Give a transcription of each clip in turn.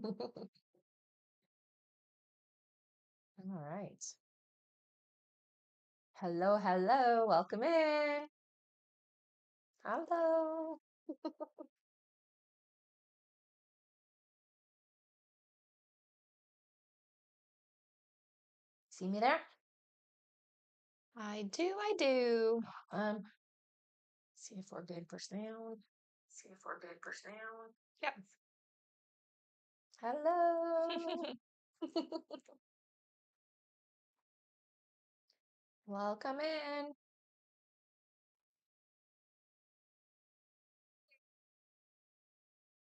All right. Hello, hello. Welcome in. Hello. See me there? I do. See if we're good for sound. Yep. Hello. Welcome in.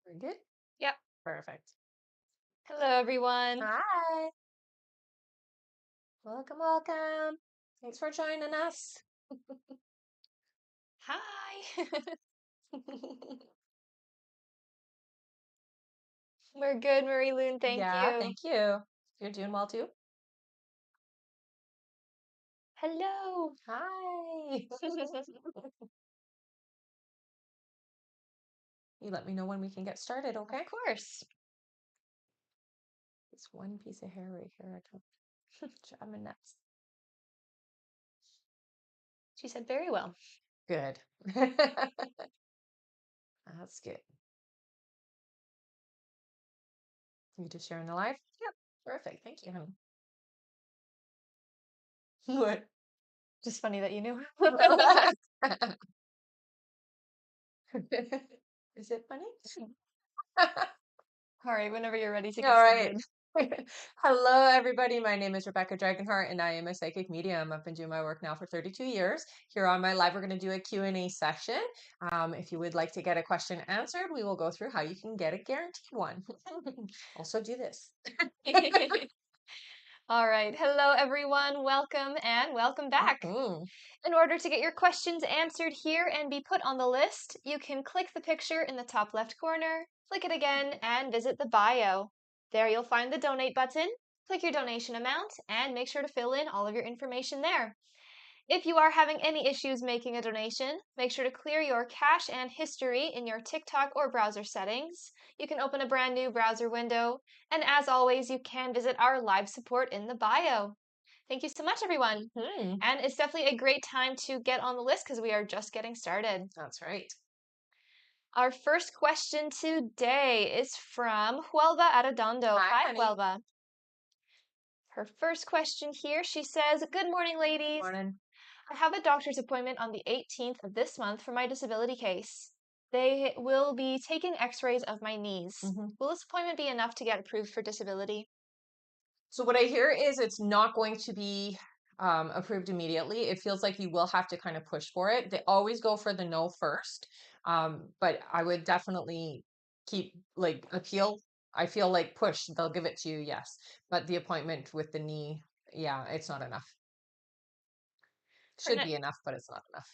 We're good? Yep. Perfect. Hello, everyone. Hi. Welcome, welcome. Thanks for joining us. Hi. We're good, Marie Loon. Thank Yeah, you. thank you. You're doing well too? Hello. Hi. You let me know when we can get started, okay? Of course. It's one piece of hair right here. I can jab my nuts. She said very well. Good. That's good. You just sharing the live? Yep. Perfect. Thank you, honey. What? Just funny that you knew. Is it funny? All right, whenever you're ready to All get right. started. Hello, everybody. My name is Rebecca Dragonheart, and I am a psychic medium. I've been doing my work now for 32 years. Here on my live, we're going to do a Q&A session. If you would like to get a question answered, we will go through how you can get a guaranteed one. Also do this. All right. Hello, everyone. Welcome and welcome back. Mhm. In order to get your questions answered here and be put on the list, you can click the picture in the top left corner, click it again, and visit the bio. There you'll find the donate button. Click your donation amount and make sure to fill in all of your information there. If you are having any issues making a donation, make sure to clear your cache and history in your TikTok or browser settings. You can open a brand new browser window, and as always, you can visit our live support in the bio. Thank you so much, everyone. Mhm. And it's definitely a great time to get on the list because we are just getting started. That's right. Our first question today is from Huelva Arredondo. Hi, Hi, honey. Huelva. Her first question here, she says, "Good morning, ladies. Morning. I have a doctor's appointment on the 18th of this month for my disability case. They will be taking x-rays of my knees. Mhm. Will this appointment be enough to get approved for disability?" So what I hear is it's not going to be approved immediately. It feels like you will have to kind of push for it. They always go for the no first, but I would definitely keep appeal. I feel like push. They'll give it to you, yes. But the appointment with the knee, yeah, it's not enough. Her, Should ne- be enough, but it's not enough.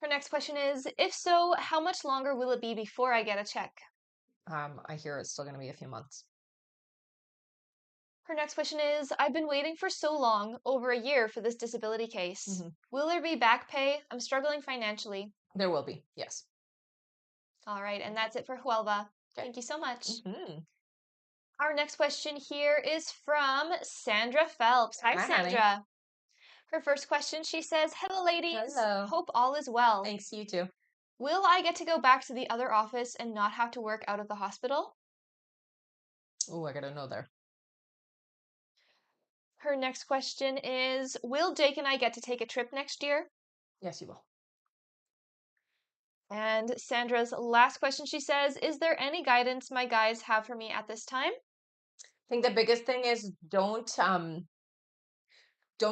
her next question is, if so, how much longer will it be before I get a check? I hear it's still going to be a few months. Her next question is, I've been waiting for so long, over a year, for this disability case. Mhm. Will there be back pay? I'm struggling financially. There will be, yes. All right, and that's it for Huelva. Okay. Thank you so much. Mhm. Our next question here is from Sandra Phelps. Hi, Hi, honey. Sandra. Her first question, she says, "Hello, ladies. Hello. Hope all is well. Thanks, you too. Will I get to go back to the other office and not have to work out of the hospital?" Oh, I gotta know there. Her next question is, will Jake and I get to take a trip next year? Yes, you will. And Sandra's last question, she says, is there any guidance my guides have for me at this time? I think the biggest thing is don't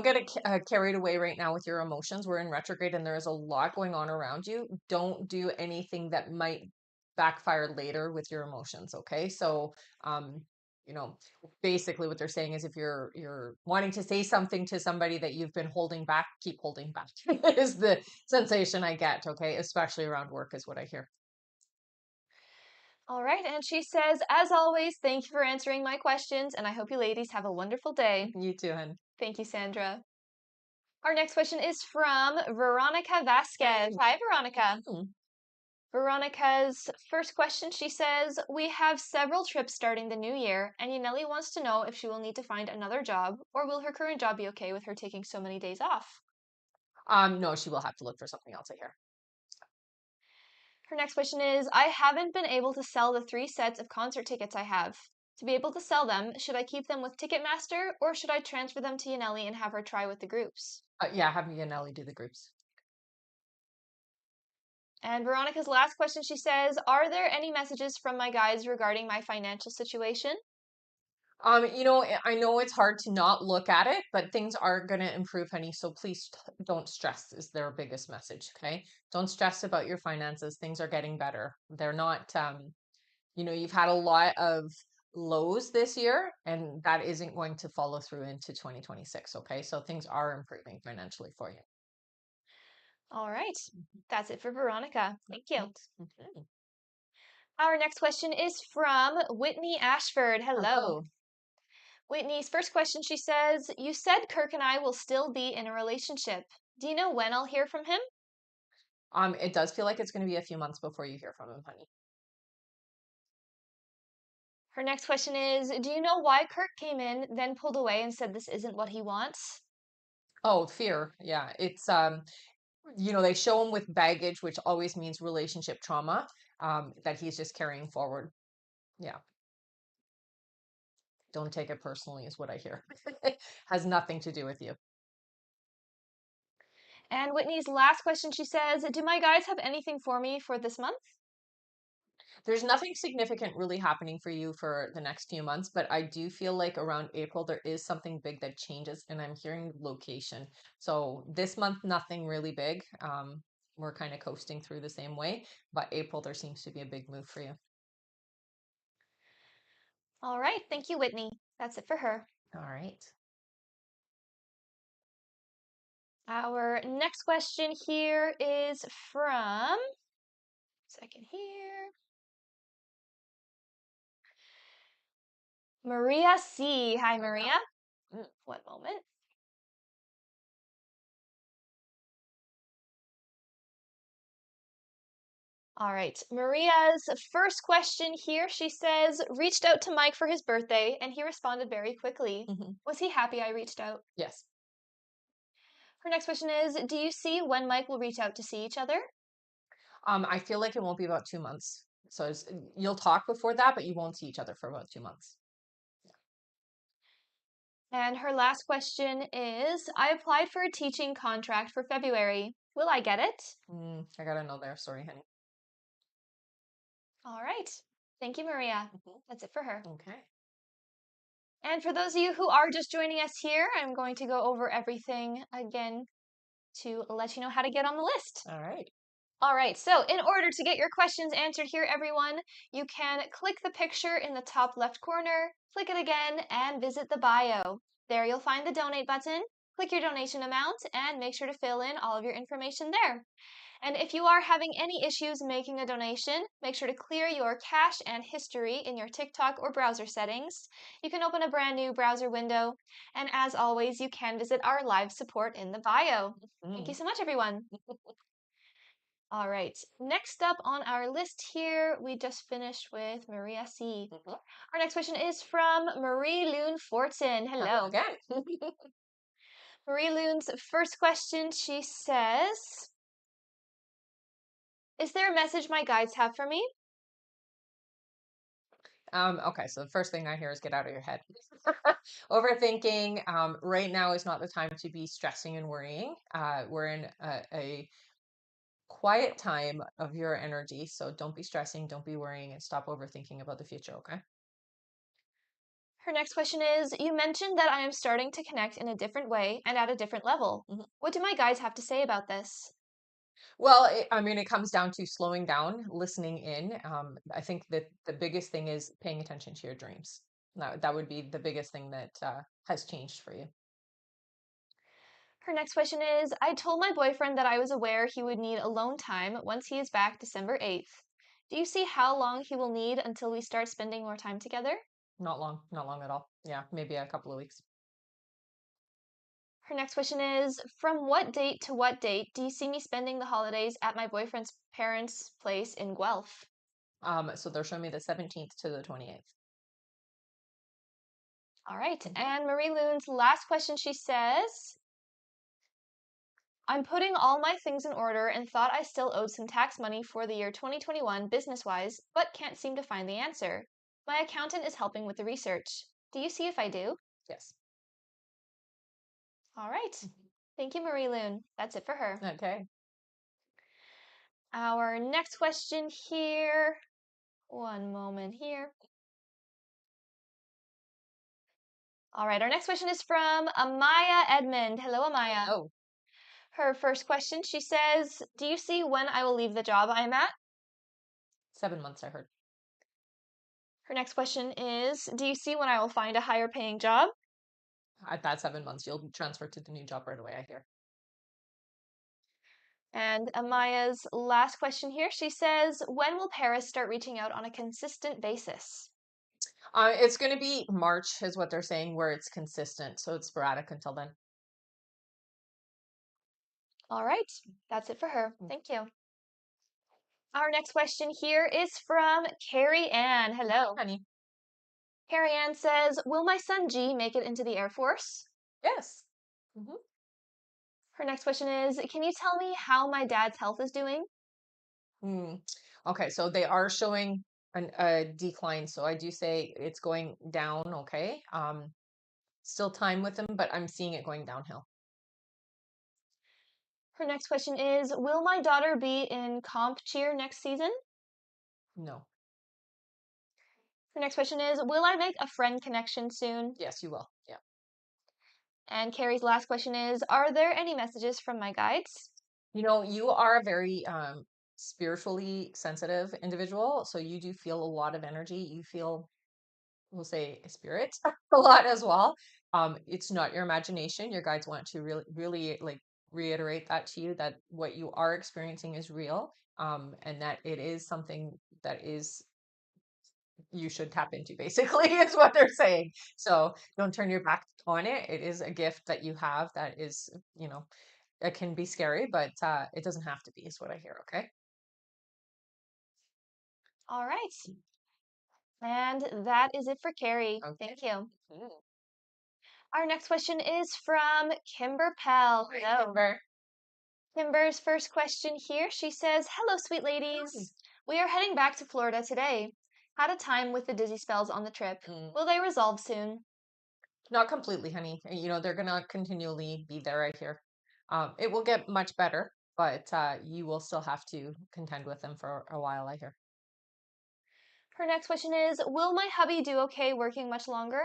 get carried away right now with your emotions. We're in retrograde and there is a lot going on around you. Don't do anything that might backfire later with your emotions, okay? So, um, you know, basically what they're saying is if you're wanting to say something to somebody that you've been holding back, keep holding back is the sensation I get, okay? Especially around work is what I hear. All right, and she says, as always, thank you for answering my questions, and I hope you ladies have a wonderful day. You too, hun. Thank you, Sandra. Our next question is from Veronica Vasquez. Hi, Veronica. Hmm. Veronica's first question, she says, we have several trips starting the new year, and Yaneli wants to know if she will need to find another job, or will her current job be okay with her taking so many days off? No, she will have to look for something else, I hear. Her next question is, I haven't been able to sell the 3 sets of concert tickets I have. To be able to sell them, should I keep them with Ticketmaster, or should I transfer them to Yaneli and have her try with the groups? Yeah, have me and Ellie do the groups. And Veronica's last question, she says, are there any messages from my guides regarding my financial situation? I know it's hard to not look at it, but things are going to improve, honey. So please don't stress is their biggest message. Okay. Don't stress about your finances. Things are getting better. They're not, you've had a lot of lows this year and that isn't going to follow through into 2026. Okay. So things are improving financially for you. All right, that's it for Veronica. Thank you. Right. Okay. Our next question is from Whitney Ashford. Hello. Hello. Whitney's first question, she says, you said Kirk and I will still be in a relationship. Do you know when I'll hear from him? It does feel like it's going to be a few months before you hear from him, honey. Her next question is, do you know why Kirk came in, then pulled away and said this isn't what he wants? Oh, fear. Yeah. It's, they show him with baggage, which always means relationship trauma, that he's just carrying forward. Yeah. Don't take it personally, is what I hear. Has nothing to do with you. And Whitney's last question, she says, do my guys have anything for me for this month? There's nothing significant really happening for you for the next few months, but I do feel like around April there is something big that changes, and I'm hearing location. So this month, nothing really big. We're kind of coasting through the same way, but April there seems to be a big move for you. All right, thank you, Whitney. That's it for her. All right. Our next question here is from, second here, Maria C. Hi, Maria. Mm. One moment. All right. Maria's first question here, she says, reached out to Mike for his birthday and he responded very quickly. Mhm. Was he happy I reached out? Yes. Her next question is, do you see when Mike will reach out to see each other? I feel like it won't be about 2 months. So you'll talk before that, but you won't see each other for about 2 months. And her last question is, I applied for a teaching contract for February. Will I get it? I gotta know there. Sorry, honey. All right. Thank you, Maria. Mhm. That's it for her. Okay. And for those of you who are just joining us here, I'm going to go over everything again to let you know how to get on the list. All right. All right, so in order to get your questions answered here, everyone, you can click the picture in the top left corner, click it again, and visit the bio. There you'll find the donate button. Click your donation amount and make sure to fill in all of your information there. And if you are having any issues making a donation, make sure to clear your cache and history in your TikTok or browser settings. You can open a brand new browser window. And as always, you can visit our live support in the bio. Thank you Mm. so much, everyone. All right, next up on our list here, we just finished with Maria C. Mhm. Our next question is from Marie Loon Fortson. Hello Hello. again. Marie Loon's first question, she says, is there a message my guides have for me? Okay, so the first thing I hear is get out of your head. Overthinking. Right now is not the time to be stressing and worrying. We're in a quiet time of your energy, so don't be stressing, don't be worrying, and stop overthinking about the future. Okay. Her next question is, you mentioned that I am starting to connect in a different way and at a different level. Mhm. What do my guides have to say about this? Well, I mean, it comes down to slowing down, listening in. I think that the biggest thing is paying attention to your dreams. That would be the biggest thing that has changed for you. Her next question is, I told my boyfriend that I was aware he would need alone time once he is back December 8th. Do you see how long he will need until we start spending more time together? Not long, not long at all. Yeah, maybe a couple of weeks. Her next question is, from what date to what date do you see me spending the holidays at my boyfriend's parents' place in Guelph? So they're showing me the 17th to the 28th. All right. Mhm. And Marie Loon's last question, she says, I'm putting all my things in order and thought I still owed some tax money for the year 2021 business-wise, but can't seem to find the answer. My accountant is helping with the research. Do you see if I do? Yes. All right. Thank you, Marie Loon. That's it for her. Okay. Our next question here. One moment here. All right, our next question is from Amaya Edmond. Hello, Amaya. Oh, Her first question, she says, do you see when I will leave the job I am at? 7 months, I heard. Her next question is, do you see when I will find a higher paying job? At that 7 months, you'll be transferred to the new job right away, I hear. And Amaya's last question here, she says, when will Paris start reaching out on a consistent basis? It's going to be March, is what they're saying, where it's consistent. So it's sporadic until then. All right, that's it for her. Mm. Thank you. Our next question here is from Carrie Ann. Hello. Honey. Carrie Ann says, will my son G make it into the Air Force? Yes. Hmm. Her next question is, can you tell me how my dad's health is doing? Okay, so they are showing a decline. So I do say it's going down. Okay. Still time with them, but I'm seeing it going downhill. Her next question is, will my daughter be in comp cheer next season? No. Her next question is, will I make a friend connection soon? Yes, you will. Yeah. And Carrie's last question is, are there any messages from my guides? You are a very spiritually sensitive individual, so you do feel a lot of energy. You feel, we'll say, spirit a lot as well. It's not your imagination. Your guides want to really, really like reiterate that to you, that what you are experiencing is real, and that it is something that is you should tap into, basically, is what they're saying. So don't turn your back on it. It is a gift that you have that is, it can be scary, but it doesn't have to be, is what I hear. Okay. All right. And that is it for Carrie. Okay. Thank you. Mm. Our next question is from Kimber Pell. Hi, Hello. Kimber. Kimber's first question here, she says, hello, sweet Hi. ladies. We are heading back to Florida today. Had a time with the dizzy spells on the trip. Mm. Will they resolve soon? Not completely, honey. They're gonna continually be there, I hear. It will get much better, but you will still have to contend with them for a while, I hear. Her next question is, will my hubby do okay working much longer?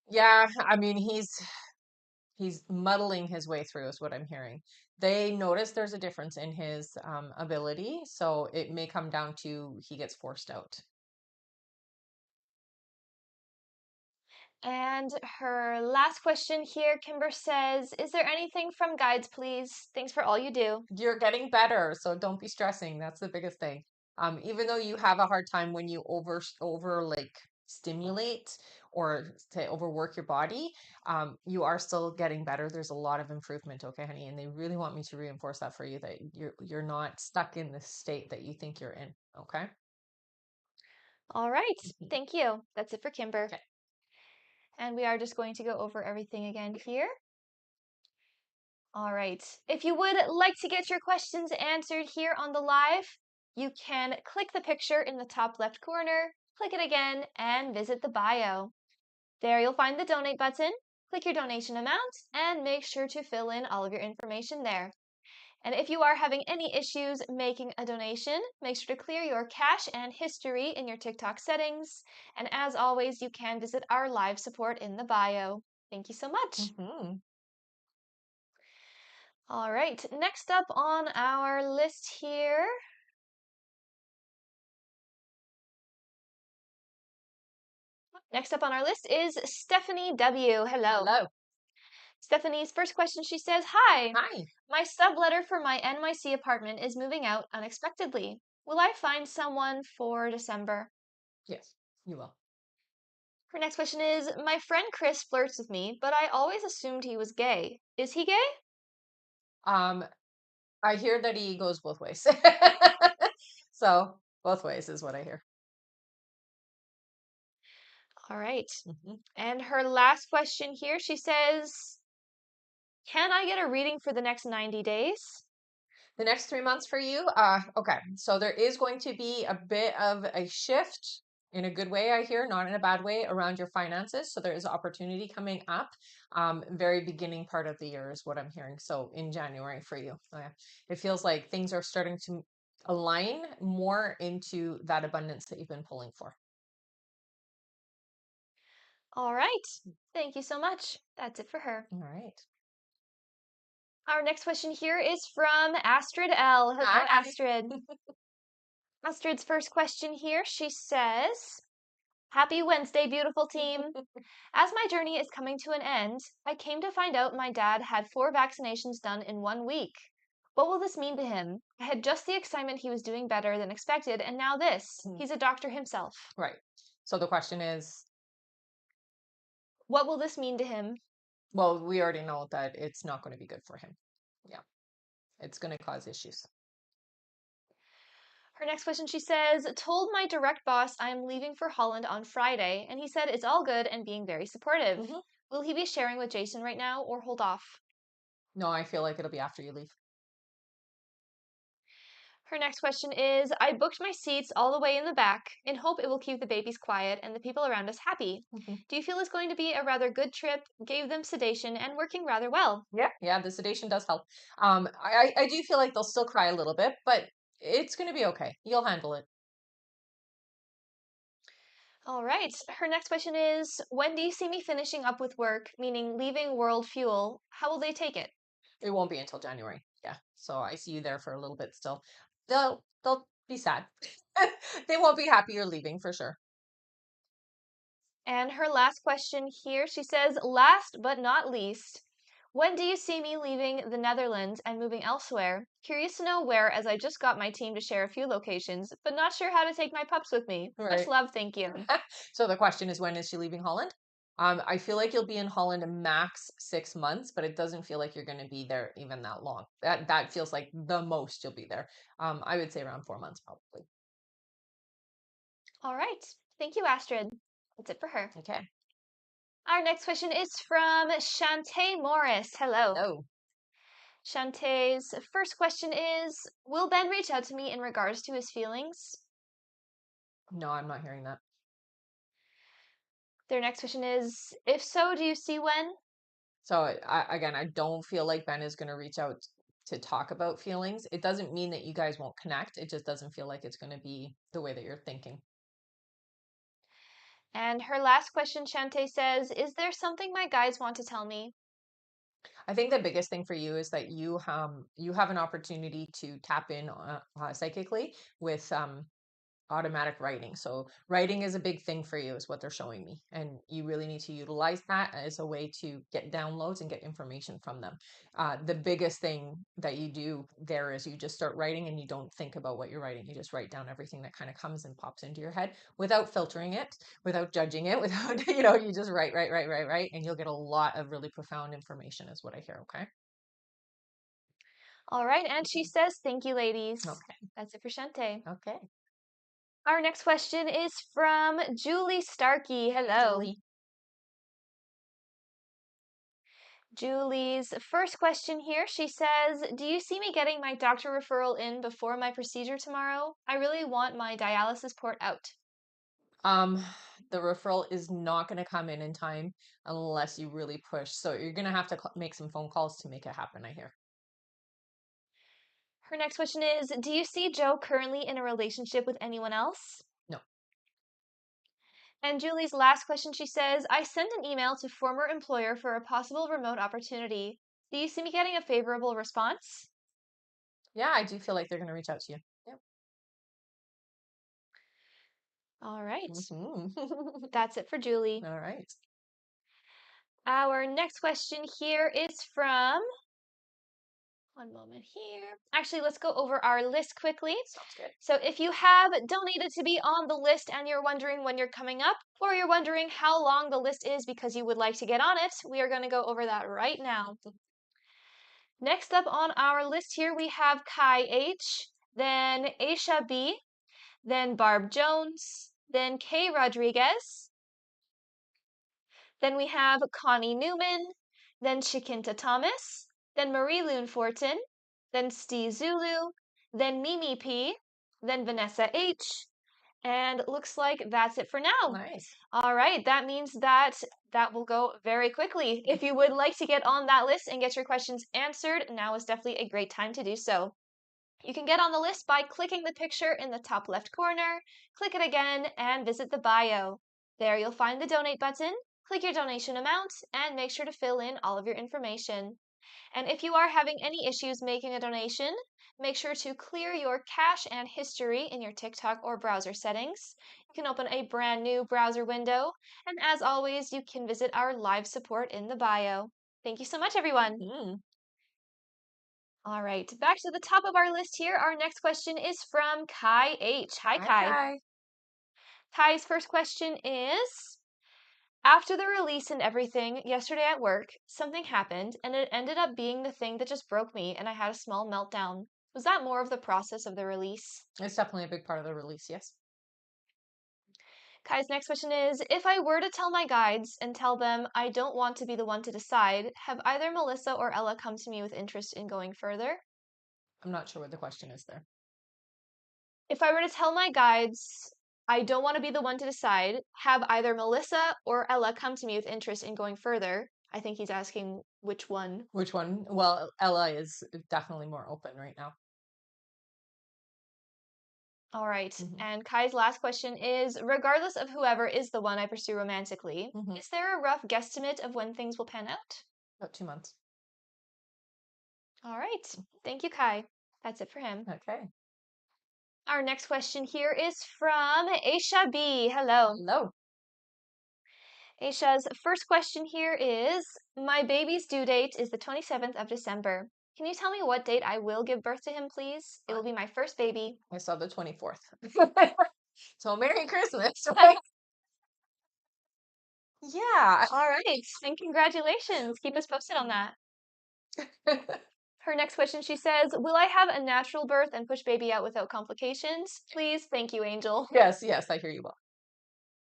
Yeah, I mean, he's muddling his way through, is what I'm hearing. They notice there's a difference in his ability, so it may come down to he gets forced out. And her last question here, Kimber says, is there anything from guides, please? Thanks for all you do. You're getting better, so don't be stressing. That's the biggest thing. Even though you have a hard time when you over like stimulate or say overwork your body, you are still getting better. There's a lot of improvement, okay, honey, and they really want me to reinforce that for you, that you're not stuck in the state that you think you're in. Okay. All right. Mhm. Thank you. That's it for Kimber. Okay. And we are just going to go over everything again here. All right. If you would like to get your questions answered here on the live, you can click the picture in the top left corner, click it again, and visit the bio. There you'll find the donate button, click your donation amount, and make sure to fill in all of your information there. And if you are having any issues making a donation, make sure to clear your cache and history in your TikTok settings. And as always, you can visit our live support in the bio. Thank you so much. Hmm. All right, next up on our list here. Next up on our list is Stephanie W. Hello. Hello. Stephanie's first question, she says, hi, Hi. my subletter for my NYC apartment is moving out unexpectedly. Will I find someone for December? Yes, you will. Her next question is, my friend Chris flirts with me, but I always assumed he was gay. Is he gay? Um, I hear that he goes both ways. So both ways is what I hear. All right. Mhm. And her last question here, she says, can I get a reading for the next 90 days? The next 3 months for you, okay. So there is going to be a bit of a shift in a good way, I hear, not in a bad way, around your finances. So there is opportunity coming up. Very beginning part of the year is what I'm hearing. So in January for you, it feels like things are starting to align more into that abundance that you've been pulling for. All right. Thank you so much. That's it for her. All right. Our next question here is from Astrid L. Hello, Hi. Astrid. Astrid's first question here, she says, happy Wednesday, beautiful team. As my journey is coming to an end, I came to find out my dad had 4 vaccinations done in 1 week. What will this mean to him? I had just the excitement he was doing better than expected, and now this. He's a doctor himself. Right. So the question is, What will this mean to him? well, we already know that it's not going to be good for him. Yeah, it's going to cause issues. Her next question, she says, told my direct boss I am leaving for Holland on Friday, and he said it's all good and being very supportive. Hmm. Will he be sharing with Jason right now or hold off? No, I feel like it'll be after you leave. Her next question is, I booked my seats all the way in the back in hope it will keep the babies quiet and the people around us happy. Mhm. Do you feel it's going to be a rather good trip? Gave them sedation and working rather well. Yeah, yeah, the sedation does help. I do feel like they'll still cry a little bit, but it's going to be okay. You'll handle it. All right. Her next question is, when do you see me finishing up with work, meaning leaving World Fuel? How will they take it? It won't be until January. Yeah, so I see you there for a little bit still. They'll be sad. They won't be happy you're leaving for sure. And her last question here, she says, last but not least, when do you see me leaving the Netherlands and moving elsewhere? Curious to know where, as I just got my team to share a few locations, but not sure how to take my pups with me. Much Right. love, thank you. So the question is, when is she leaving Holland? I feel like you'll be in Holland a max 6 months, but it doesn't feel like you're going to be there even that long. That feels like the most you'll be there. I would say around 4 months probably. All right. Thank you, Astrid. That's it for her. Okay. Our next question is from Shantae Morris. Hello. No, Shantae's first question is, will Ben reach out to me in regards to his feelings? no, I'm not hearing that. Their next question is, if so, do you see when? So again, I don't feel like Ben is going to reach out to talk about feelings. It doesn't mean that you guys won't connect. It just doesn't feel like it's going to be the way that you're thinking. And her last question, Shantae says, is there something my guys want to tell me? I think the biggest thing for you is that you have an opportunity to tap in psychically with automatic writing. So writing is a big thing for you, is what they're showing me, and you really need to utilize that as a way to get downloads and get information from them. The biggest thing that you do there is you just start writing, and you don't think about what you're writing. You just write down everything that kind of comes and pops into your head without filtering it, without judging it, without you just write, and you'll get a lot of really profound information, is what I hear. Okay. All right, and she says, thank you, ladies. Okay. That's it for Shantae. Okay. Our next question is from Julie Starkey. Hey, Hello. Julie. Julie's first question here, she says, do you see me getting my doctor referral in before my procedure tomorrow? I really want my dialysis port out. Um, the referral is not going to come in time unless you really push. So you're going to have to make some phone calls to make it happen, I hear. Her next question is, do you see Joe currently in a relationship with anyone else? No. And Julie's last question, she says, I sent an email to former employer for a possible remote opportunity. Do you see me getting a favorable response? Yeah, I do feel like they're going to reach out to you. Yep. All right. Hmm. That's it for Julie. All right. Our next question here is from, One moment here. Actually, let's go over our list quickly. Sounds good. So if you have donated to be on the list and you're wondering when you're coming up, or you're wondering how long the list is because you would like to get on it, we are going to go over that right now. Next up on our list here, we have Kai H, then Aisha B, then Barb Jones, then Kay Rodriguez, then we have Connie Newman, then Chiquinta Thomas, then Marie Loon Fortin, then Steve Zulu, then Mimi P, then Vanessa H, and looks like that's it for now. Nice. All right, that means that will go very quickly. If you would like to get on that list and get your questions answered, now is definitely a great time to do so. You can get on the list by clicking the picture in the top left corner, click it again, and visit the bio. There you'll find the donate button, click your donation amount, and make sure to fill in all of your information. And if you are having any issues making a donation, make sure to clear your cache and history in your TikTok or browser settings. You can open a brand new browser window, and as always, you can visit our live support in the bio. Thank you so much, everyone. Mm. All right, back to the top of our list here. Our next question is from Kai H. Hi, Hi, Kai. Kai. Kai's first question is, after the release and everything, yesterday at work, something happened, and it ended up being the thing that just broke me, and I had a small meltdown. Was that more of the process of the release? It's definitely a big part of the release, yes. Kai's next question is, if I were to tell my guides and tell them I don't want to be the one to decide, have either Melissa or Ella come to me with interest in going further? I'm not sure what the question is there. If I were to tell my guides I don't want to be the one to decide, have either Melissa or Ella come to me with interest in going further. I think he's asking which one. Which one? Well, Ella is definitely more open right now. All right. Mhm. And Kai's last question is, regardless of whoever is the one I pursue romantically, Mhm. is there a rough guesstimate of when things will pan out? About 2 months. All right. Thank you, Kai. That's it for him. Okay. Our next question here is from Aisha B. Hello. Hello. Aisha's first question here is, my baby's due date is the 27th of December. Can you tell me what date I will give birth to him, please? It will be my first baby. I saw the 24th. So Merry Christmas, right? Yeah. All right. And congratulations. Keep us posted on that. Her next question, she says, will I have a natural birth and push baby out without complications? Please. Thank you, Angel. Yes, yes, I hear you well.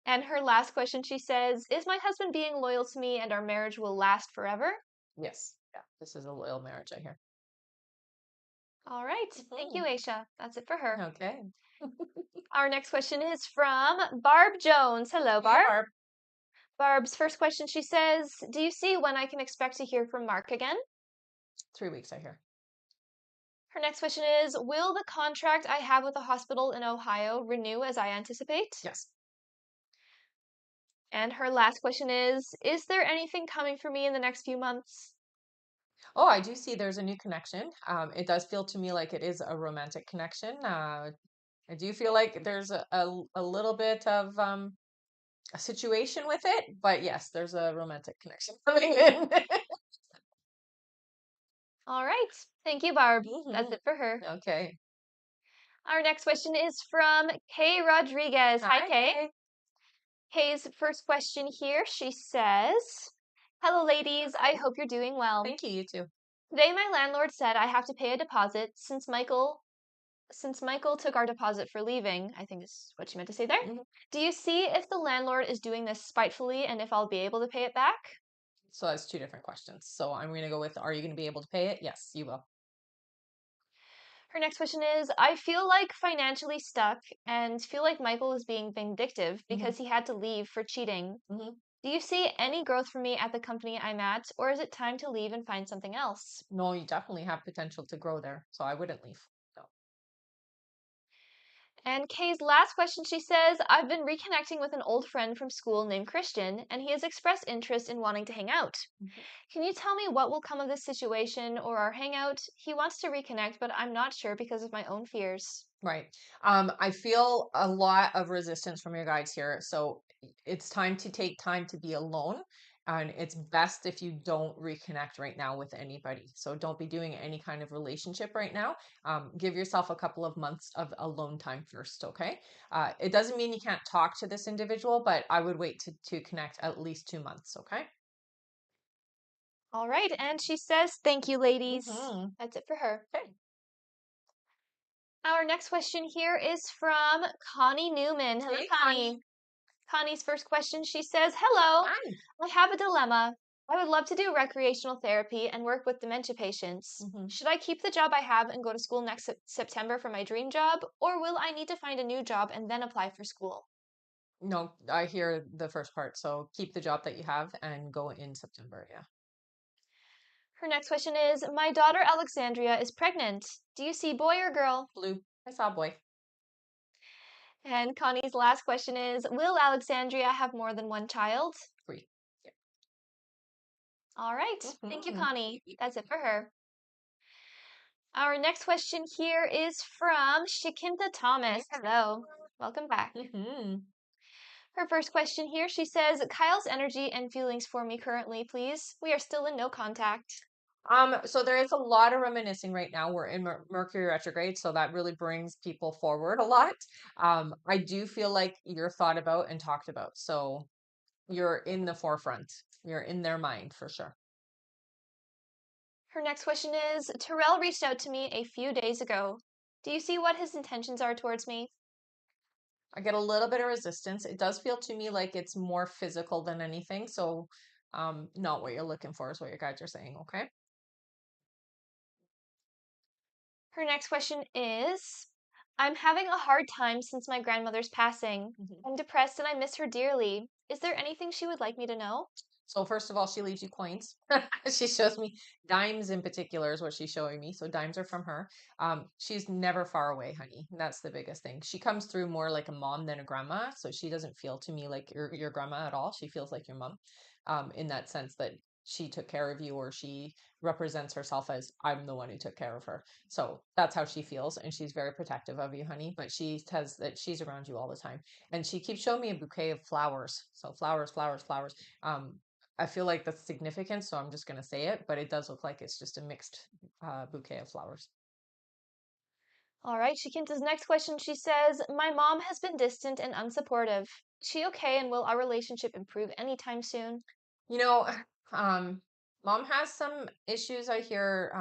And her last question, she says, is my husband being loyal to me and our marriage will last forever? Yes. Yeah. This is a loyal marriage, I hear. All right. Thank you, Aisha. That's it for her. Okay. Our next question is from Barb Jones. Hello, Hey, Barb. Barb. Barb's first question, she says, do you see when I can expect to hear from Mark again? 3 weeks, I hear. Her next question is, will the contract I have with the hospital in Ohio renew as I anticipate? Yes. And her last question is there anything coming for me in the next few months? Oh, I do see there's a new connection. It does feel to me like it is a romantic connection. I do feel like there's a little bit of a situation with it, but yes, there's a romantic connection coming in. All right. Thank you, Barb. That's Mhm. it for her. Okay. Our next question is from Kay Rodriguez. Hi, Hi, Kay. Kay. Kay's first question here, she says, hello, ladies. I hope you're doing well. Thank you, you too. Today, my landlord said I have to pay a deposit since Michael took our deposit for leaving. I think is what she meant to say there. Mhm. Do you see if the landlord is doing this spitefully and if I'll be able to pay it back? So that's two different questions. So I'm going to go with, are you going to be able to pay it? Yes, you will. Her next question is, I feel like financially stuck and feel like Michael is being vindictive Mhm. because he had to leave for cheating. Mhm. Do you see any growth for me at the company I'm at, or is it time to leave and find something else? No, you definitely have potential to grow there. So I wouldn't leave. No. And Kay's last question, she says, I've been reconnecting with an old friend from school named Christian, and he has expressed interest in wanting to hang out. Mhm. Can you tell me what will come of this situation or our hangout? He wants to reconnect, but I'm not sure because of my own fears. Right. I feel a lot of resistance from your guides here. So it's time to take time to be alone And it's best if you don't reconnect right now with anybody. So don't be doing any kind of relationship right now. Give yourself a couple of months of alone time first, okay? It doesn't mean you can't talk to this individual, but I would wait to connect at least 2 months, okay? All right, and she says, thank you, ladies. Mm-hmm. That's it for her. Okay. Our next question here is from Connie Newman. Hello, Hey, Connie. Connie. Connie's first question, she says, hello, Hi. I have a dilemma. I would love to do recreational therapy and work with dementia patients. Mm-hmm. Should I keep the job I have and go to school next September for my dream job, or will I need to find a new job and then apply for school? No, I hear the first part. So keep the job that you have and go in September. Yeah. Her next question is, my daughter Alexandria is pregnant. Do you see boy or girl? Blue. I saw a boy. And Connie's last question is, will Alexandria have more than one child? Free. All right. Yeah. Thank you, Mm-hmm. Connie. That's it for her. Our next question here is from Shikinta Thomas. Hello. Welcome back. Mm-hmm. Her first question here, she says, Kyle's energy and feelings for me currently, please. We are still in no contact. So there is a lot of reminiscing right now. We're in Mercury retrograde, so that really brings people forward a lot. I do feel like you're thought about and talked about, so you're in the forefront. You're in their mind for sure. Her next question is, Terrell reached out to me a few days ago. Do you see what his intentions are towards me? I get a little bit of resistance. It does feel to me like it's more physical than anything. So, not what you're looking for is what your guides are saying. Okay. Her next question is, I'm having a hard time since my grandmother's passing. Mhm. I'm depressed and I miss her dearly. Is there anything she would like me to know? So first of all, she leaves you coins. She shows me dimes in particular is what she's showing me. So dimes are from her. She's never far away, honey. That's the biggest thing. She comes through more like a mom than a grandma. So she doesn't feel to me like your grandma at all. She feels like your mom, in that sense that she took care of you or she represents herself as I'm the one who took care of her. So that's how she feels. And she's very protective of you, honey. But she says that she's around you all the time. And she keeps showing me a bouquet of flowers. So flowers, flowers, flowers. I feel like that's significant, so I'm just going to say it, but it does look like it's just a mixed bouquet of flowers. All right, Shikinta's next question, she says, my mom has been distant and unsupportive. Is she okay and will our relationship improve anytime soon? You know, um, mom has some issues. I hear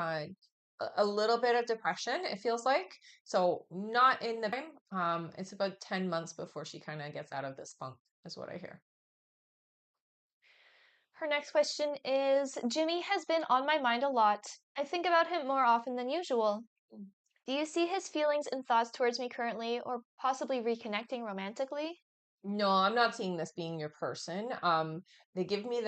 a little bit of depression, it feels like. So not in the time. It's about 10 months before she kind of gets out of this funk, is what I hear. Her next question is, Jimmy has been on my mind a lot. I think about him more often than usual. Do you see his feelings and thoughts towards me currently, or possibly reconnecting romantically? No, I'm not seeing this being your person. They give me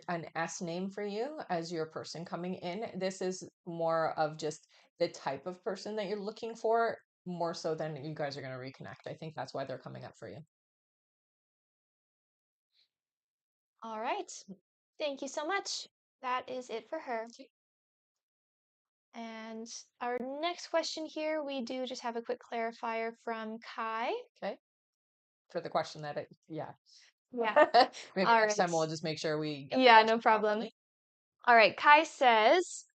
an S name for you as your person coming in. This is more of just the type of person that you're looking for, more so than you guys are going to reconnect. I think that's why they're coming up for you. All right. Thank you so much. That is it for her. And our next question here, we do just have a quick clarifier from Kai. Okay. For the question that yeah. Yeah. Maybe All next right. time we'll just make sure we get the Yeah, no question problem. properly. All right. Kai says,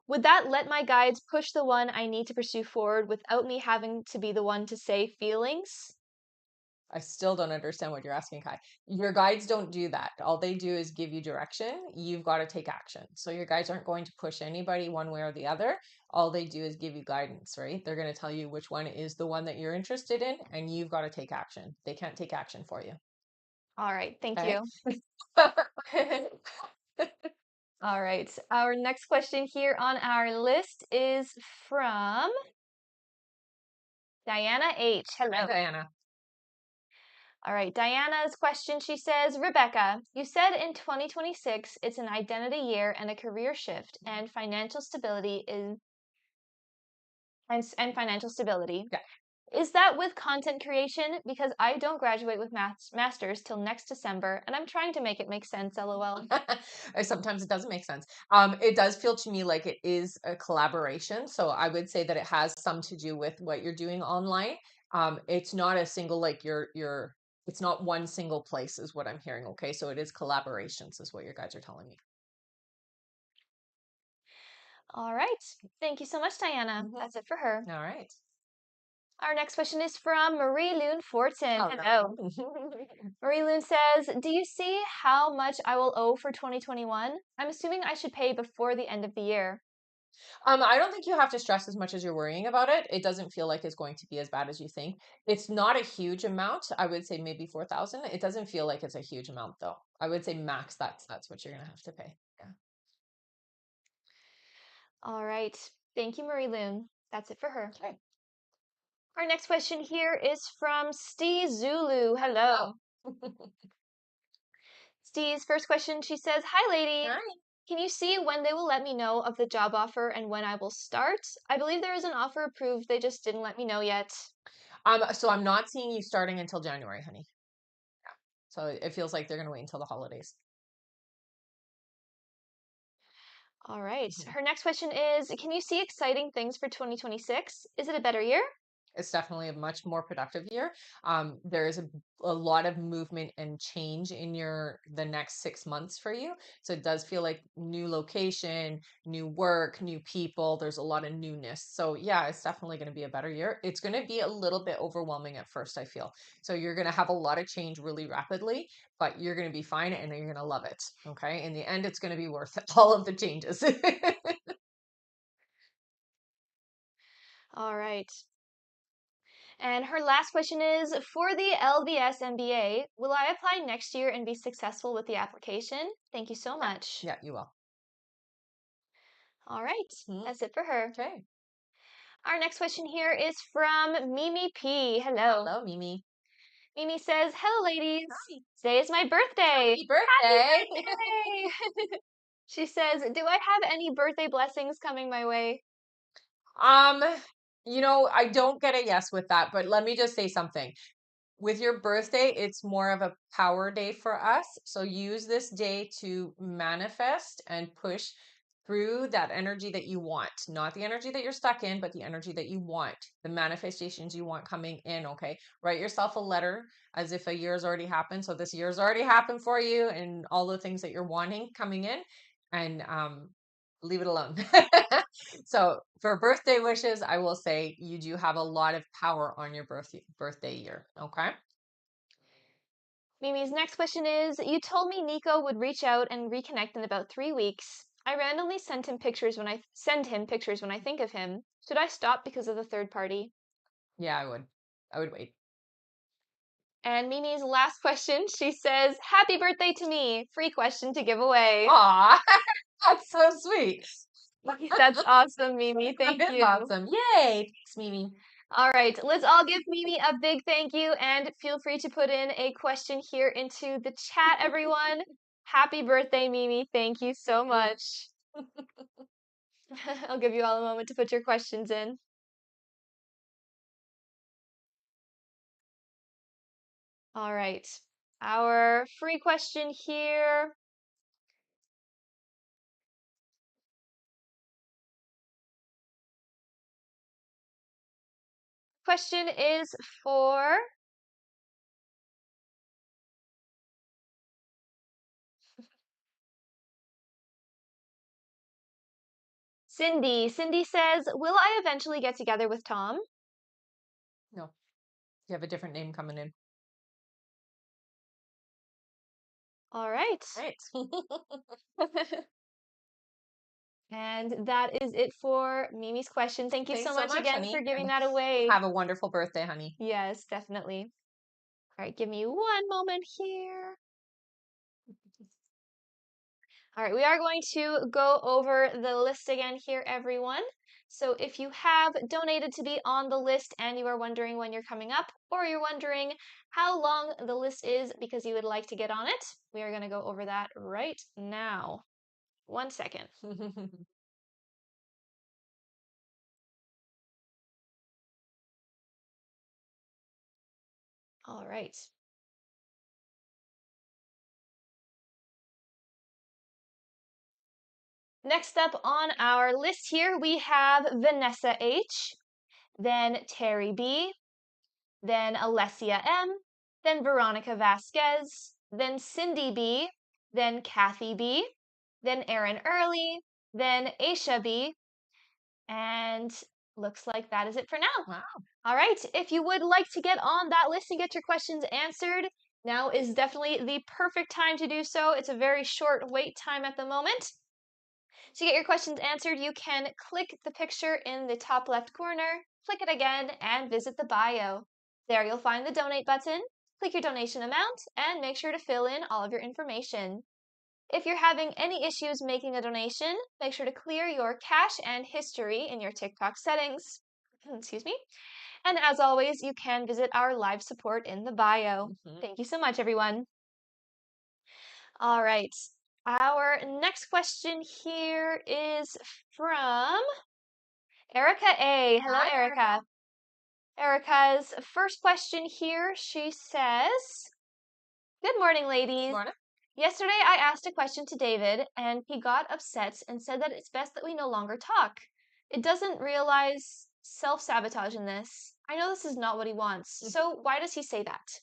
would that let my guides push the one I need to pursue forward without me having to be the one to say feelings? I still don't understand what you're asking, Kai. Your guides don't do that. All they do is give you direction. You've got to take action. So your guides aren't going to push anybody one way or the other. All they do is give you guidance, right? They're going to tell you which one is the one that you're interested in, and you've got to take action. They can't take action for you. All right. Thank Okay. you. All right. Our next question here on our list is from Diana H. Hi, Hello. Diana. All right. Diana's question, she says, Rebecca, you said in 2026 it's an identity year and a career shift and financial stability is and financial stability. Yeah. Is that with content creation? Because I don't graduate with masters till next December and I'm trying to make it make sense, lol. Sometimes it doesn't make sense. It does feel to me like it is a collaboration. So I would say that it has some to do with what you're doing online. It's not a single like you're It's not one single place is what I'm hearing. Okay. So it is collaborations is what your guides are telling me. All right. Thank you so much, Diana. Mhm. That's it for her. All right. Our next question is from Marie Loon Fortin. Oh, Hello. Marie Loon says, do you see how much I will owe for 2021? I'm assuming I should pay before the end of the year. I don't think you have to stress as much as you're worrying about it. It doesn't feel like it's going to be as bad as you think. It's not a huge amount. I would say maybe 4,000. It doesn't feel like it's a huge amount though. I would say max that's what you're gonna have to pay. Yeah. All right. Thank you, Marie Loon. That's it for her. Okay. Our next question here is from Stee Zulu. Hello. Oh. Stee's first question, she says, hi, ladies. Hi. Can you see when they will let me know of the job offer and when I will start? I believe there is an offer approved. They just didn't let me know yet. So I'm not seeing you starting until January, honey. Yeah. So it feels like they're gonna wait until the holidays. All right. Mhm. Her next question is, can you see exciting things for 2026? Is it a better year? It's definitely a much more productive year. There is a lot of movement and change in the next 6 months for you. So it does feel like new location, new work, new people. There's a lot of newness. So yeah, it's definitely going to be a better year. It's going to be a little bit overwhelming at first, I feel. So you're going to have a lot of change really rapidly, but you're going to be fine and you're going to love it. Okay. In the end, it's going to be worth it, all of the changes. All right. And her last question is, for the LBS MBA, will I apply next year and be successful with the application? Thank you so Yeah. much. Yeah, you will. All right. Mhm. That's it for her. Okay. Our next question here is from Mimi P. Hello. Hello, Mimi. Mimi says, hello, ladies. Hi. Today is my birthday. Happy Happy birthday. birthday. She says, do I have any birthday blessings coming my way? Um, I don't get a yes with that, but let me just say something. With your birthday, it's more of a power day for us. So use this day to manifest and push through that energy that you want, not the energy that you're stuck in, but the energy that you want, the manifestations you want coming in. Okay. Write yourself a letter as if a year has already happened. So this year's already happened for you and all the things that you're wanting coming in and, leave it alone. So for birthday wishes, I will say you do have a lot of power on your birthday year. Okay. Mimi's next question is, you told me Nico would reach out and reconnect in about 3 weeks. I randomly send him pictures when I think of him. Should I stop because of the third party? Yeah, I would. I would wait. And Mimi's last question, she says, happy birthday to me. Free question to give away. Aw, that's so sweet. That's awesome, Mimi. That Thank is you. awesome. Yay. Thanks, Mimi. All right, let's all give Mimi a big thank you and feel free to put in a question here into the chat, everyone. Happy birthday, Mimi. Thank you so much. I'll give you all a moment to put your questions in. All right, our free question here. Question is for Cindy. Cindy says, will I eventually get together with Tom? No, you have a different name coming in. All right. Right. And that is it for Mimi's question. Thank you so Thanks so much much, again for honey. giving And that away. have a wonderful birthday, honey. Yes, definitely. All right, give me one moment here. All right, we are going to go over the list again here, everyone. So if you have donated to be on the list and you are wondering when you're coming up, or you're wondering how long the list is because you would like to get on it, we are going to go over that right now. 1 second. All right. Next up on our list here, we have Vanessa H, then Terry B, then Alessia M, then Veronica Vasquez, then Cindy B, then Kathy B, then Aaron Early, then Aisha B, and looks like that is it for now. Wow. All right, if you would like to get on that list and get your questions answered, now is definitely the perfect time to do so. It's a very short wait time at the moment. To get your questions answered, you can click the picture in the top left corner, click it again, and visit the bio. There you'll find the donate button, click your donation amount, and make sure to fill in all of your information. If you're having any issues making a donation, make sure to clear your cache and history in your TikTok settings. Excuse me. And as always, you can visit our live support in the bio. Mhm. Thank you so much, everyone. All right. Our next question here is from Erica A. Hello, Hi, Erica. Erica. Erica's first question here, she says, good morning, ladies. Morning. Yesterday I asked a question to David and he got upset and said that it's best that we no longer talk. It doesn't realize self-sabotage in this. I know this is not what he wants. So why does he say that?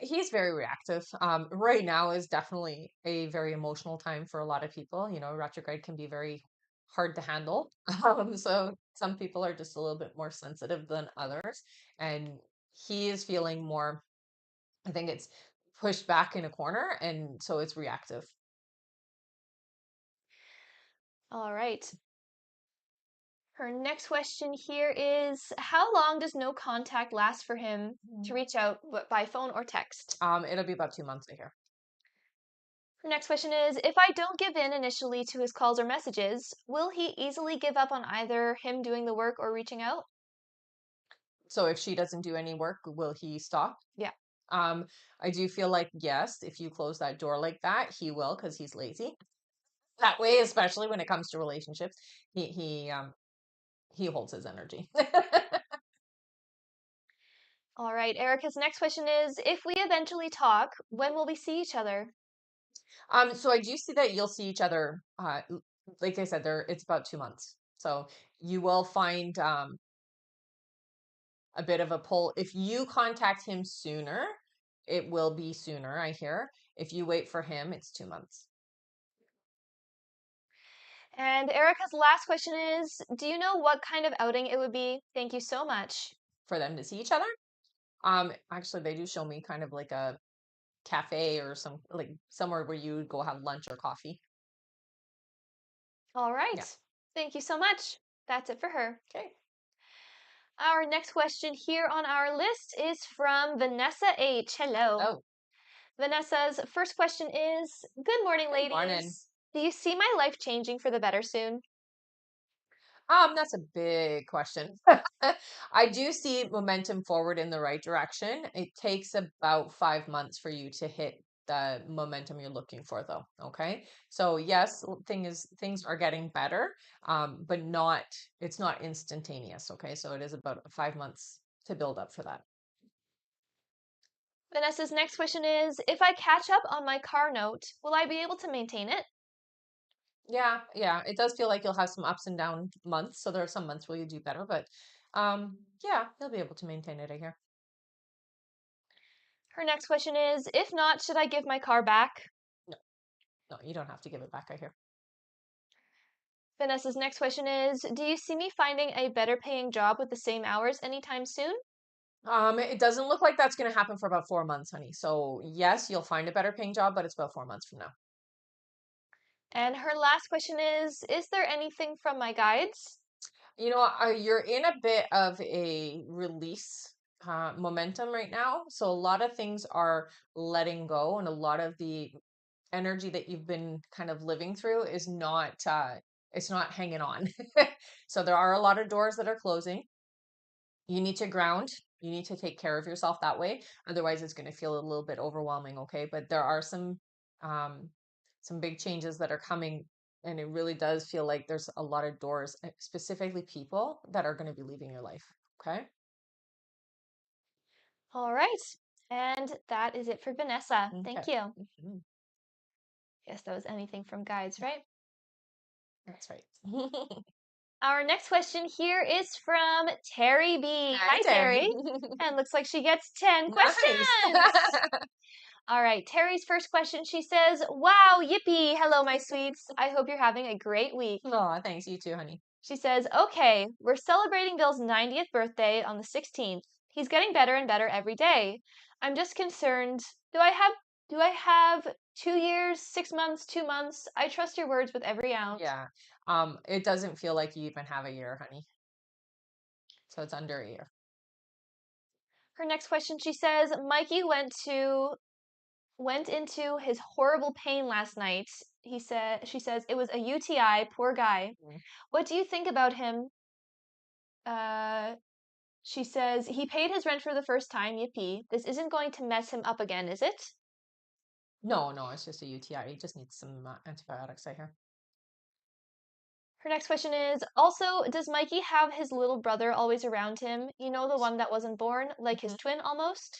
He's very reactive. Right now is definitely a very emotional time for a lot of people. You know, retrograde can be very hard to handle. So some people are just a little bit more sensitive than others, and he is feeling more, I think it's pushed back in a corner, and so it's reactive. All right. Her next question here is, how long does no contact last for him to reach out by phone or text? It'll be about 2 months a year. Her next question is, if I don't give in initially to his calls or messages, will he easily give up on either him doing the work or reaching out? So if she doesn't do any work, will he stop? Yeah. Um, I do feel like yes, if you close that door like that, he will because he's lazy. That way, especially when it comes to relationships, he holds his energy. All right. Erica's next question is, if we eventually talk, when will we see each other? So I do see that you'll see each other. Like I said, it's about 2 months. So you will find a bit of a pull. If you contact him sooner, it will be sooner, I hear. If you wait for him, it's 2 months And Erica's last question is, do you know what kind of outing it would be? Thank you so much. for them to see each other. Actually, they do show me kind of like a cafe or some like somewhere where you would go have lunch or coffee. All Yeah. right. Thank you so much. That's it for her. Okay. Our next question here on our list is from Vanessa H. Hello. Oh, Vanessa's first question is, good morning, good morning. ladies. Do you see my life changing for the better soon? That's a big question. I do see momentum forward in the right direction. It takes about 5 months for you to hit the momentum you're looking for, though. Okay. So yes, things are getting better, but it's not instantaneous. Okay. So it is about 5 months to build up for that. Vanessa's next question is, if I catch up on my car note, will I be able to maintain it? Yeah, yeah. It does feel like you'll have some ups and down months. So there are some months where you do better, but yeah, you'll be able to maintain it, I hear. Her next question is, if not, should I give my car back? No, no, you don't have to give it back, I hear. Vanessa's next question is, do you see me finding a better paying job with the same hours anytime soon? It doesn't look like that's going to happen for about 4 months, honey. So yes, you'll find a better paying job, but it's about 4 months from now. And her last question is there anything from my guides? You know, you're in a bit of a release momentum right now. So a lot of things are letting go, and a lot of the energy that you've been kind of living through is not it's not hanging on. So there are a lot of doors that are closing. You need to ground. You need to take care of yourself that way. Otherwise, it's going to feel a little bit overwhelming. Okay, but there are um, some big changes that are coming, and it really does feel like there's a lot of doors, specifically people that are going to be leaving your life. Okay. All right. And that is it for Vanessa. Okay. Thank you. Mhm. Yes, that was anything from guides, right? That's right. Our next question here is from Terry B. Hi, Hi, Terry. Terry. And looks like she gets 10 Nice. questions. All right, Terry's first question, she says, wow, yippee. Hello, my sweets. I hope you're having a great week. Oh, thanks. You too, honey. She says, okay, we're celebrating Bill's 90th birthday on the 16th. He's getting better and better every day. I'm just concerned. Do I have 2 years, 6 months, 2 months? I trust your words with every ounce. Yeah. It doesn't feel like you even have a year, honey. So it's under a year. Her next question, she says, Mikey went into his horrible pain last night. She says it was a UTI, poor guy. Mm. What do you think about him? Uh she says he paid his rent for the first time, yippee. This isn't going to mess him up again, is it? No, no, it's just a UTI. He just needs some antibiotics, I hear. Her next question is also, does Mikey have his little brother always around him? You know, the one that wasn't born, like his Mhm. twin almost?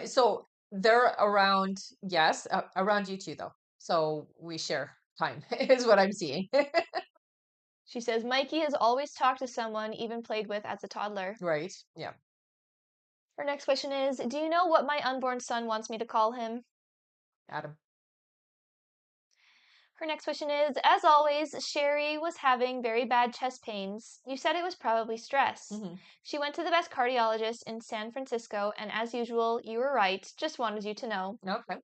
So they're around, yes, around you too, though. So we share time, is what I'm seeing. She says Mikey has always talked to someone, even played with as a toddler. Right? Yeah. Her next question is, do you know what my unborn son wants me to call him? Adam. Her next question is, as always, Sherry was having very bad chest pains. You said it was probably stress. Hmm. She went to the best cardiologist in San Francisco, and as usual, you were right. Just wanted you to know. Okay.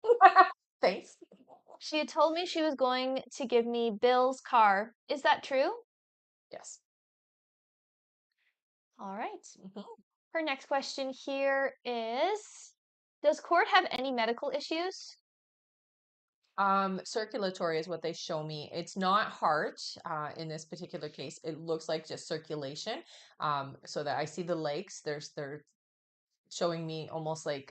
Thanks. She had told me she was going to give me Bill's car. Is that true? Yes. All right. Mhm. Her next question here is, does Court have any medical issues? Circulatory is what they show me. It's not heart, in this particular case. It looks like just circulation. So that I see the legs. They're showing me almost like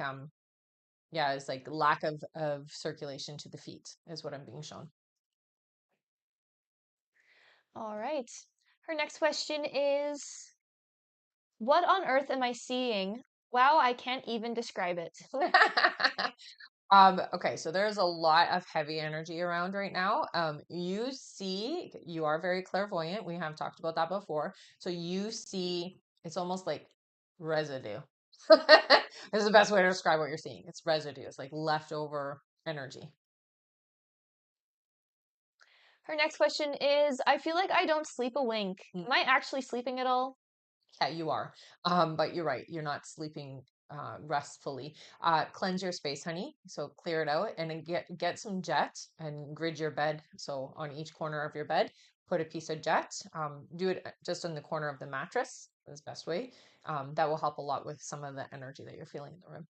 yeah, it's like lack of circulation to the feet is what I'm being shown. All right. Her next question is, what on earth am I seeing? Wow, I can't even describe it. Okay, so there's a lot of heavy energy around right now. You see, you are very clairvoyant. We have talked about that before. So you see, it's almost like residue. This is the best way to describe what you're seeing. It's residue. It's like leftover energy. Her next question is, I feel like I don't sleep a wink. Mm. Am I actually sleeping at all? Yeah, you are. But you're right. You're not sleeping restfully. Cleanse your space, honey. So clear it out and then get some jet and grid your bed. So on each corner of your bed, put a piece of jet. Do it just in the corner of the mattress. Is the best way. That will help a lot with some of the energy that you're feeling in the room.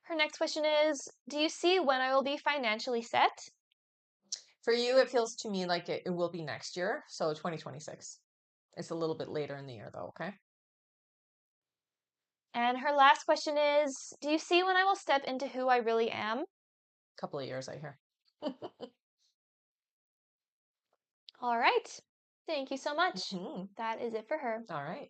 Her next question is, do you see when I will be financially set? For you, it feels to me like it will be next year. So 2026. It's a little bit later in the year though, okay? And her last question is, do you see when I will step into who I really am? Couple of years, I hear. All right. Thank you so much. Hmm. That is it for her. All right.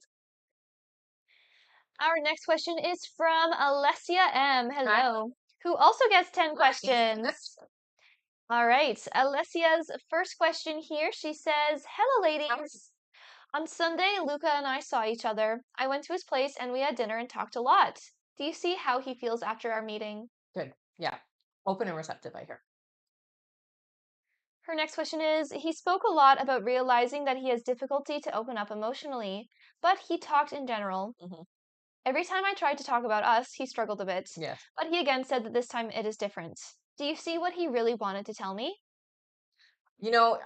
Our next question is from Alessia M. Hi. Hello. Who also gets 10 Nice. questions. All right. Alessia's first question here, she says, hello, ladies. On Sunday, Luca and I saw each other. I went to his place and we had dinner and talked a lot. Do you see how he feels after our meeting? Good. Yeah. Open and receptive, I hear. Her next question is, he spoke a lot about realizing that he has difficulty to open up emotionally, but he talked in general. Hmm. Every time I tried to talk about us, he struggled a bit, Yes. but he again said that this time it is different. Do you see what he really wanted to tell me? You know,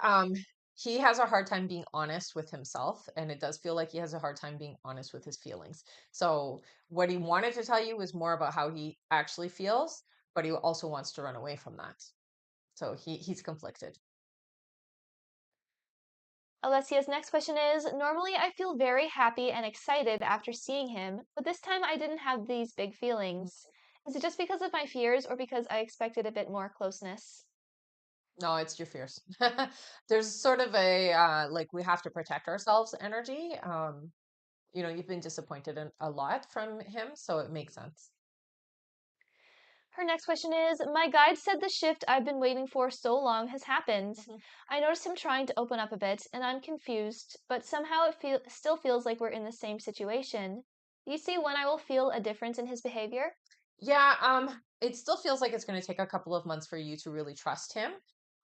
he has a hard time being honest with himself, and it does feel like he has a hard time being honest with his feelings. So, what he wanted to tell you was more about how he actually feels, but he also wants to run away from that. So he's conflicted. Alessia's next question is, normally I feel very happy and excited after seeing him, but this time I didn't have these big feelings. Is it just because of my fears or because I expected a bit more closeness? No, it's your fears. There's sort of a like we have to protect ourselves energy. You've been disappointed in a lot from him, so it makes sense. Her next question is, my guide said the shift I've been waiting for so long has happened. Mhm. I noticed him trying to open up a bit, and I'm confused, but somehow it still feels like we're in the same situation. Do you see when I will feel a difference in his behavior? Yeah, it still feels like it's going to take a couple of months for you to really trust him,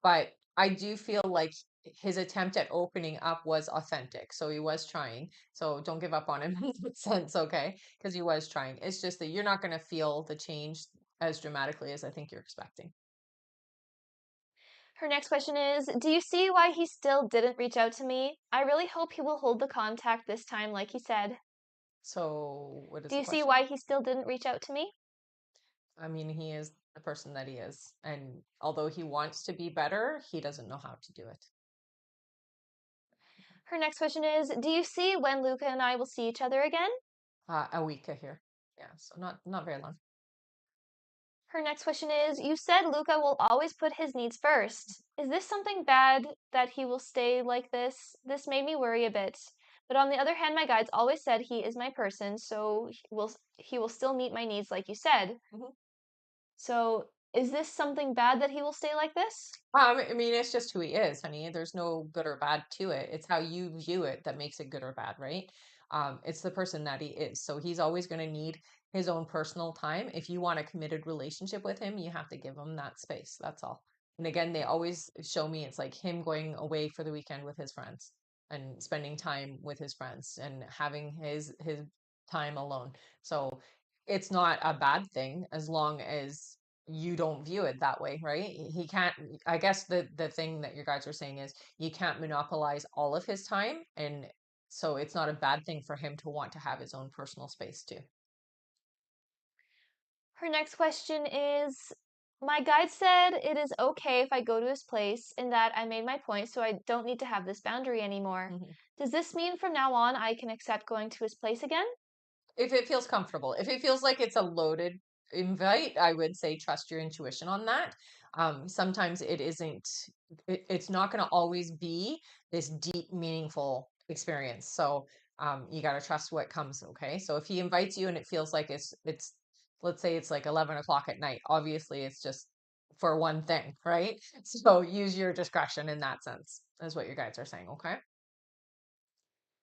but I do feel like his attempt at opening up was authentic. So he was trying. So don't give up on him in that sense, okay? Because he was trying. It's just that you're not going to feel the change as dramatically as I think you're expecting. Her next question is, do you see why he still didn't reach out to me? I really hope he will hold the contact this time, like he said. So what is Do the you see question? why he still didn't reach out to me? I mean, he is the person that he is. And although he wants to be better, he doesn't know how to do it. Her next question is, do you see when Luca and I will see each other again? A week here. Yeah, so not very long. Her next question is, you said Luca will always put his needs first. Is this something bad that he will stay like this? This made me worry a bit. But on the other hand, my guides always said he is my person, so he will still meet my needs like you said. Mhm. So, is this something bad that he will stay like this? I mean, it's just who he is, honey. There's no good or bad to it. It's how you view it that makes it good or bad, right? It's the person that he is. So he's always going to need his own personal time. If you want a committed relationship with him, you have to give him that space. That's all. And again, they always show me it's like him going away for the weekend with his friends and spending time with his friends and having his time alone. So it's not a bad thing as long as you don't view it that way, right? He can't, I guess the thing that your guys are saying is you can't monopolize all of his time, and so it's not a bad thing for him to want to have his own personal space too. Her next question is, my guide said it is okay if I go to his place and that I made my point, so I don't need to have this boundary anymore. Mhm. Does this mean from now on I can accept going to his place again? If it feels comfortable, if it feels like it's a loaded invite, I would say trust your intuition on that. Sometimes it isn't, it's not going to always be this deep, meaningful experience. So you got to trust what comes. Okay. So if he invites you and it feels like let's say it's like 11 o'clock at night, obviously it's just for one thing, right? So use your discretion in that sense, is what your guides are saying. Okay.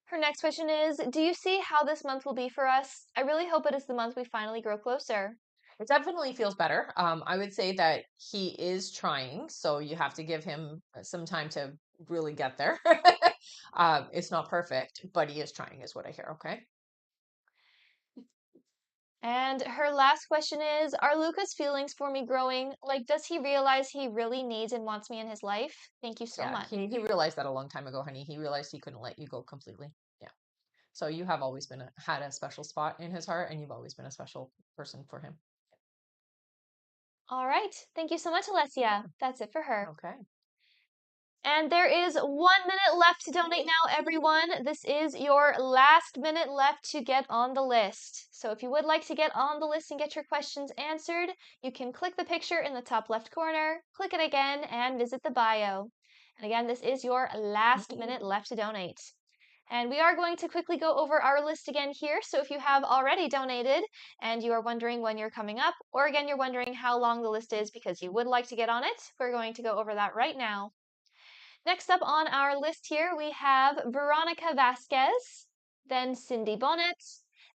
Her next question is, do you see how this month will be for us? I really hope it is the month we finally grow closer. It definitely feels better. I would say that he is trying, so you have to give him some time to really get there. It's not perfect, but he is trying, is what I hear. Okay. And her last question is, are Luca's feelings for me growing? Like, does he realize he really needs and wants me in his life? Thank you so Yeah, much. he realized that a long time ago, honey. He realized he couldn't let you go completely. Yeah. So you have always had a special spot in his heart, and you've always been a special person for him. All right. Thank you so much, Alessia. That's it for her. Okay. And there is 1 minute left to donate now, everyone. This is your last minute left to get on the list. So if you would like to get on the list and get your questions answered, you can click the picture in the top left corner, click it again, and visit the bio. And again, this is your last minute left to donate. And we are going to quickly go over our list again here. So if you have already donated and you are wondering when you're coming up, or again, you're wondering how long the list is because you would like to get on it, we're going to go over that right now. Next up on our list here, we have Veronica Vasquez, then Cindy Bonnet,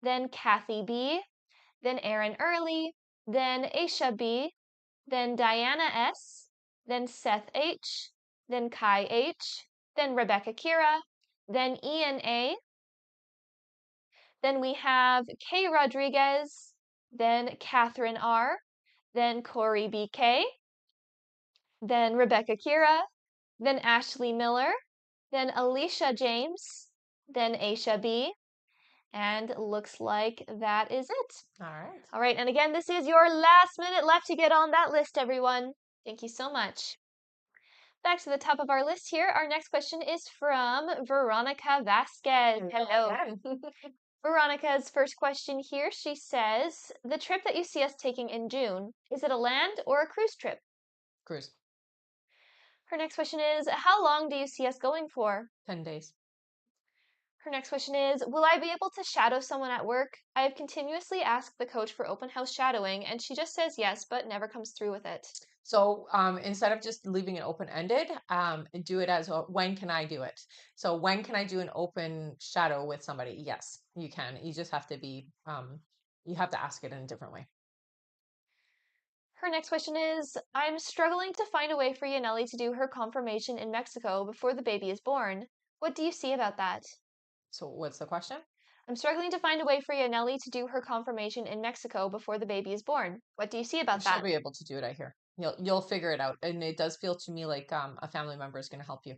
then Kathy B, then Aaron Early, then Aisha B, then Diana S, then Seth H, then Kai H, then Rebecca Kira, then Ian A, then we have Kay Rodriguez, then Catherine R, then Corey BK, then Rebecca Kira, then Ashley Miller, then Alicia James, then Aisha B, and looks like that is it. All right. All right, and again, this is your last minute left to get on that list, everyone. Thank you so much. Back to the top of our list here, our next question is from Veronica Vasquez. Hello. Again. Veronica's first question here, she says, the trip that you see us taking in June, is it a land or a cruise trip? Cruise. Her next question is, how long do you see us going for? 10 days. Her next question is, will I be able to shadow someone at work? I have continuously asked the coach for open house shadowing, and she just says yes, but never comes through with it. So instead of just leaving it open-ended, do it as when can I do it? So when can I do an open shadow with somebody? Yes, you can. You just have to be, you have to ask it in a different way. Her next question is, I'm struggling to find a way for Yaneli to do her confirmation in Mexico before the baby is born. What do you see about that? So what's the question? I'm struggling to find a way for Yaneli to do her confirmation in Mexico before the baby is born. What do you see about She'll that? be able to do it, I hear. You'll figure it out. And it does feel to me like a family member is going to help you.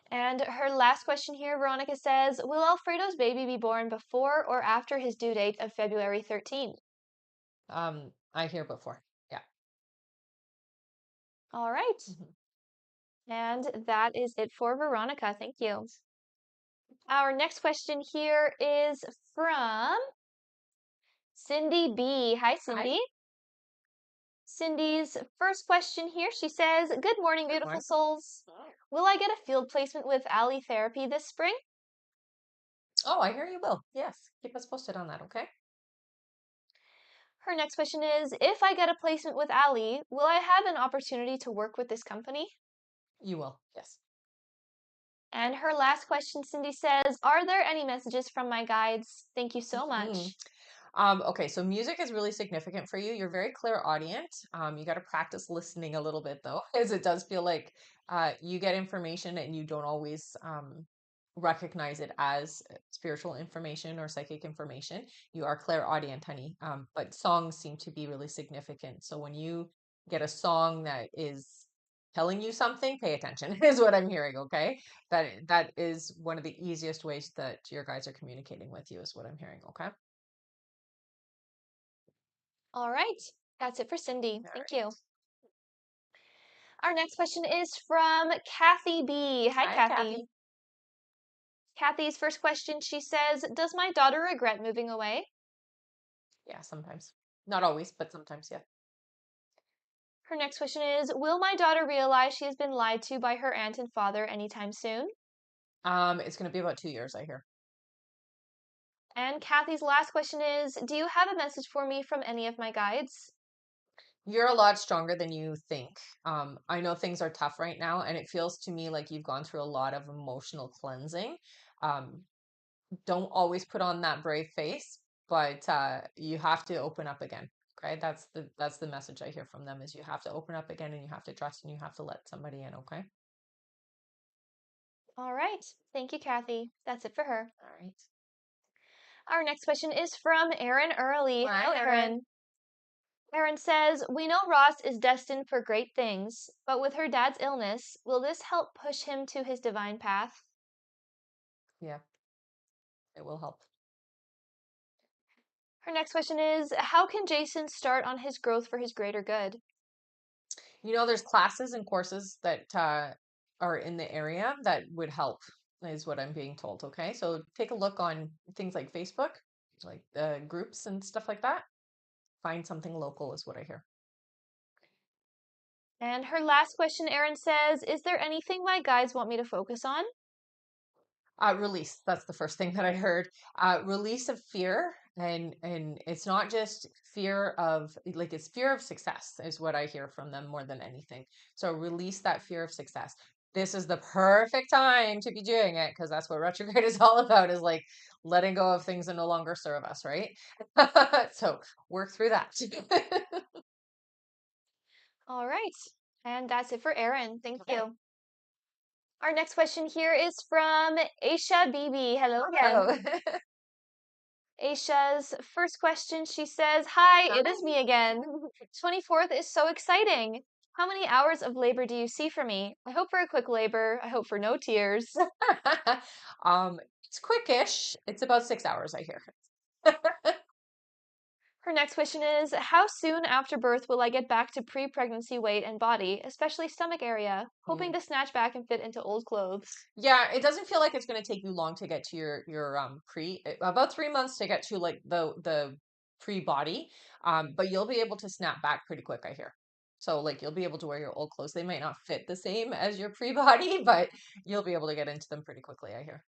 And her last question here, Veronica says, will Alfredo's baby be born before or after his due date of February 13th? I hear before. Yeah. All right. Mhm. And that is it for Veronica. Thank you. Our next question here is from Cindy B. Hi, Hi. Cindy. Cindy's first question here, she says, good morning, Good beautiful morning. souls. Will I get a field placement with Ali Therapy this spring? Oh, I hear you will. Yes. Keep us posted on that, okay? Her next question is, if I get a placement with Ali, will I have an opportunity to work with this company? You will. Yes. And her last question, Cindy says, are there any messages from my guides? Thank you so Mhm. much. Okay, so music is really significant for you. You're very clairaudient. You got to practice listening a little bit though, as it does feel like you get information and you don't always recognize it as spiritual information or psychic information. You are clairaudient, honey. But songs seem to be really significant. So when you get a song that is telling you something, pay attention, is what I'm hearing, okay? That is one of the easiest ways that your guys are communicating with you, is what I'm hearing, okay? All right, that's it for Cindy. All Thank right. you. Our next question is from Kathy B. Hi, Hi, Kathy. Kathy. Kathy's first question, she says, does my daughter regret moving away? Yeah, sometimes. Not always, but sometimes, yeah. Her next question is, will my daughter realize she has been lied to by her aunt and father anytime soon? It's going to be about 2 years, I hear. And Kathy's last question is, do you have a message for me from any of my guides? You're a lot stronger than you think. I know things are tough right now, and it feels to me like you've gone through a lot of emotional cleansing. Um, don't always put on that brave face, but you have to open up again. Okay, that's the message I hear from them is you have to open up again and you have to trust and you have to let somebody in, okay? All right. Thank you, Kathy. That's it for her. All right. Our next question is from Erin Early. Hi, Hello, Erin. Erin. Erin says, we know Ross is destined for great things, but with her dad's illness, will this help push him to his divine path? Yeah, it will help. Her next question is, how can Jason start on his growth for his greater good? There's classes and courses that are in the area that would help, is what I'm being told. Okay. So take a look on things like Facebook, like groups and stuff like that. Find something local, is what I hear. And her last question, Erin says, is there anything my guides want me to focus on? Release. That's the first thing that I heard. Release of fear. And it's not just fear of like it's fear of success is what I hear from them more than anything. So release that fear of success. This is the perfect time to be doing it because that's what retrograde is all about, is like letting go of things that no longer serve us, right? So work through that. All right. And that's it for Erin. Thank Okay. you. Our next question here is from Aisha BB. Hello again. Hello. Aisha's first question, she says, hi, it is me Hi. again. 24th is so exciting. How many hours of labor do you see for me? I hope for a quick labor. I hope for no tears. It's quickish. It's about 6 hours, I hear. Her next question is, how soon after birth will I get back to pre-pregnancy weight and body, especially stomach area? Hoping Mm. to snatch back and fit into old clothes. Yeah, it doesn't feel like it's going to take you long to get to your about 3 months to get to like the pre body, but you'll be able to snap back pretty quick, I hear. So like you'll be able to wear your old clothes. They might not fit the same as your pre-body, but you'll be able to get into them pretty quickly, I hear.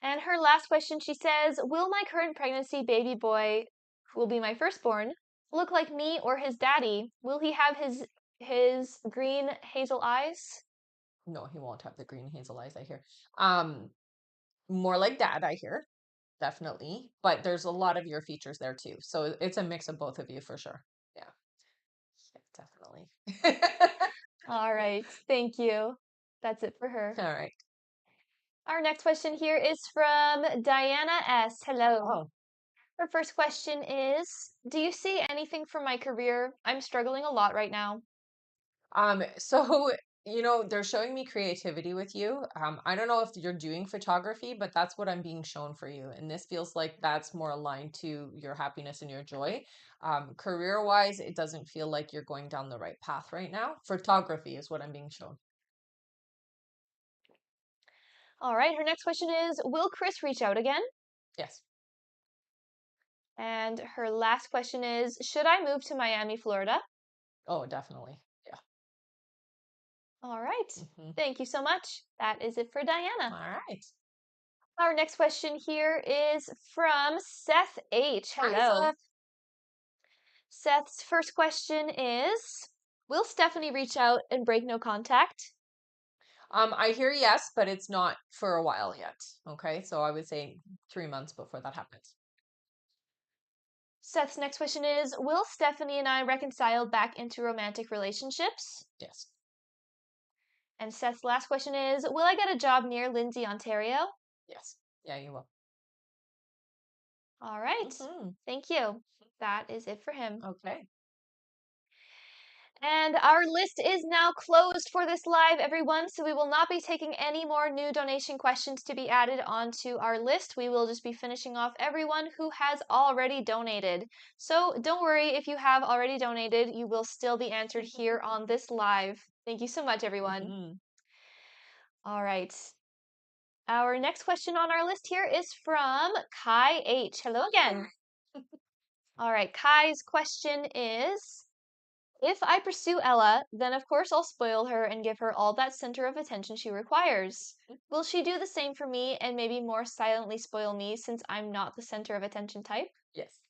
And her last question, she says, will my current pregnancy baby boy, who will be my firstborn, look like me or his daddy? Will he have his green hazel eyes? No, he won't have the green hazel eyes, I hear. Um, More like dad, I hear. Definitely. But there's a lot of your features there too. So it's a mix of both of you for sure. Yeah. Yeah, definitely. All right, thank you. That's it for her. All right. Our next question here is from Diana S. Hello. Oh, Her first question is, do you see anything for my career? I'm struggling a lot right now. so they're showing me creativity with you. I don't know if you're doing photography, but that's what I'm being shown for you. And this feels like that's more aligned to your happiness and your joy. Career-wise, it doesn't feel like you're going down the right path right now. Photography is what I'm being shown. All right, her next question is, will Chris reach out again? Yes. And her last question is, should I move to Miami, Florida? Oh, definitely. Yeah. All right. Hmm. Thank you so much. That is it for All Diana. right. Our next question here is from Seth H. Hi, Hello. Seth. Seth's first question is, will Stephanie reach out and break no contact? I hear yes, but it's not for a while yet. Okay, so I would say 3 months before that happens. Seth's next question is, will Stephanie and I reconcile back into romantic relationships? Yes. And Seth's last question is, will I get a job near Lindsay, Ontario? Yes. Yeah, you will. All right. Hmm. Thank you. That is it for him. Okay. And our list is now closed for this live, everyone. So we will not be taking any more new donation questions to be added onto our list. We will just be finishing off everyone who has already donated. So don't worry if you have already donated, you will still be answered here on this live. Thank you so much, everyone. Hmm. All right. Our next question on our list here is from Kai H. Hello again. All right, Kai's question is, if I pursue Ella, then of course I'll spoil her and give her all that center of attention she requires. Will she do the same for me and maybe more silently spoil me since I'm not the center of attention type? Yes.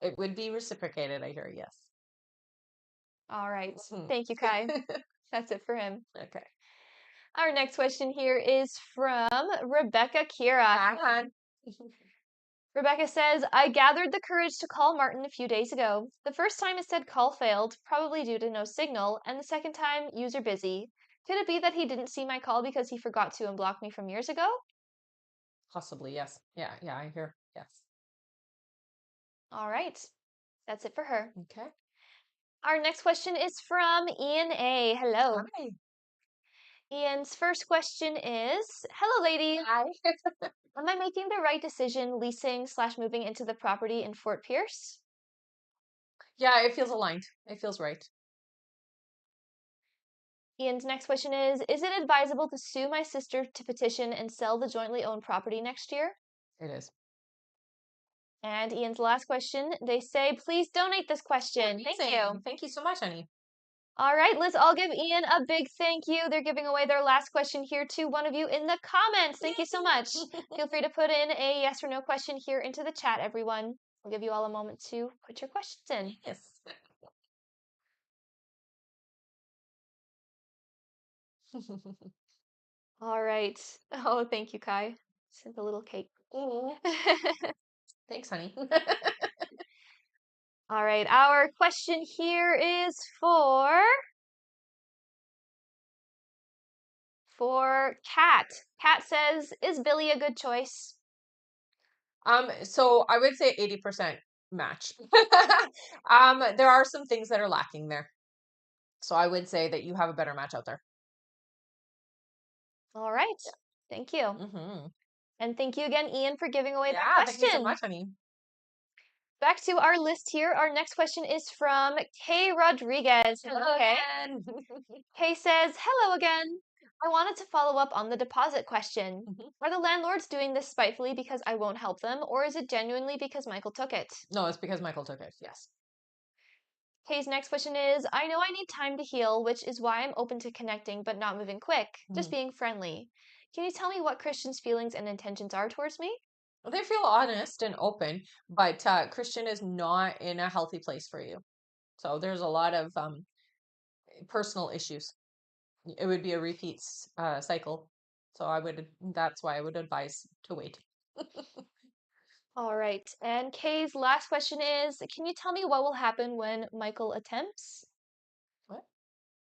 It would be reciprocated, I hear. Yes. All right. Mhm. Thank you, Kai. That's it for him. Okay. Our next question here is from Rebecca Kira. Hang on. Rebecca says, I gathered the courage to call Martin a few days ago. The first time it said call failed, probably due to no signal, and the second time, user busy. Could it be that he didn't see my call because he forgot to unblock me from years ago? Possibly, yes. Yeah, yeah, I hear. Yes. All right. That's it for her. Okay. Our next question is from Ian A. Hello. Hi. Ian's first question is, hello, lady. Hi. Am I making the right decision leasing/moving into the property in Fort Pierce? Yeah, it feels aligned. It feels right. Ian's next question is it advisable to sue my sister to petition and sell the jointly owned property next year? It is. And Ian's last question, they say, please donate this question. Thank you. Thank you so much, honey. All right, let's all give Ian a big thank you. They're giving away their last question here to one of you in the comments. Thank you so much. Feel free to put in a yes or no question here into the chat, everyone. I'll give you all a moment to put your questions in. Yes. All right. Oh, thank you, Kai. Sent a little cake. Mhm. Thanks, honey. All right, our question here is for Kat. Kat says, is Billy a good choice? So I would say 80% match. There are some things that are lacking there. So I would say that you have a better match out there. All right. Thank you. Mm-hmm. And thank you again, Ian, for giving away that Yeah, thank you so question. much, honey. Back to our list here. Our next question is from Kay Rodriguez. Hello Okay. again. Kay says, hello again. I wanted to follow up on the deposit question. Mhm. Are the landlords doing this spitefully because I won't help them, or is it genuinely because Michael took it? No, it's because Michael took it. Yes. Kay's next question is, I know I need time to heal, which is why I'm open to connecting but not moving quick, just Mhm. being friendly. Can you tell me what Christian's feelings and intentions are towards me? They feel honest and open, but Christian is not in a healthy place for you. So there's a lot of personal issues. It would be a repeat cycle. So that's why I would advise to wait. All right. And Kay's last question is, can you tell me what will happen when Michael attempts? What?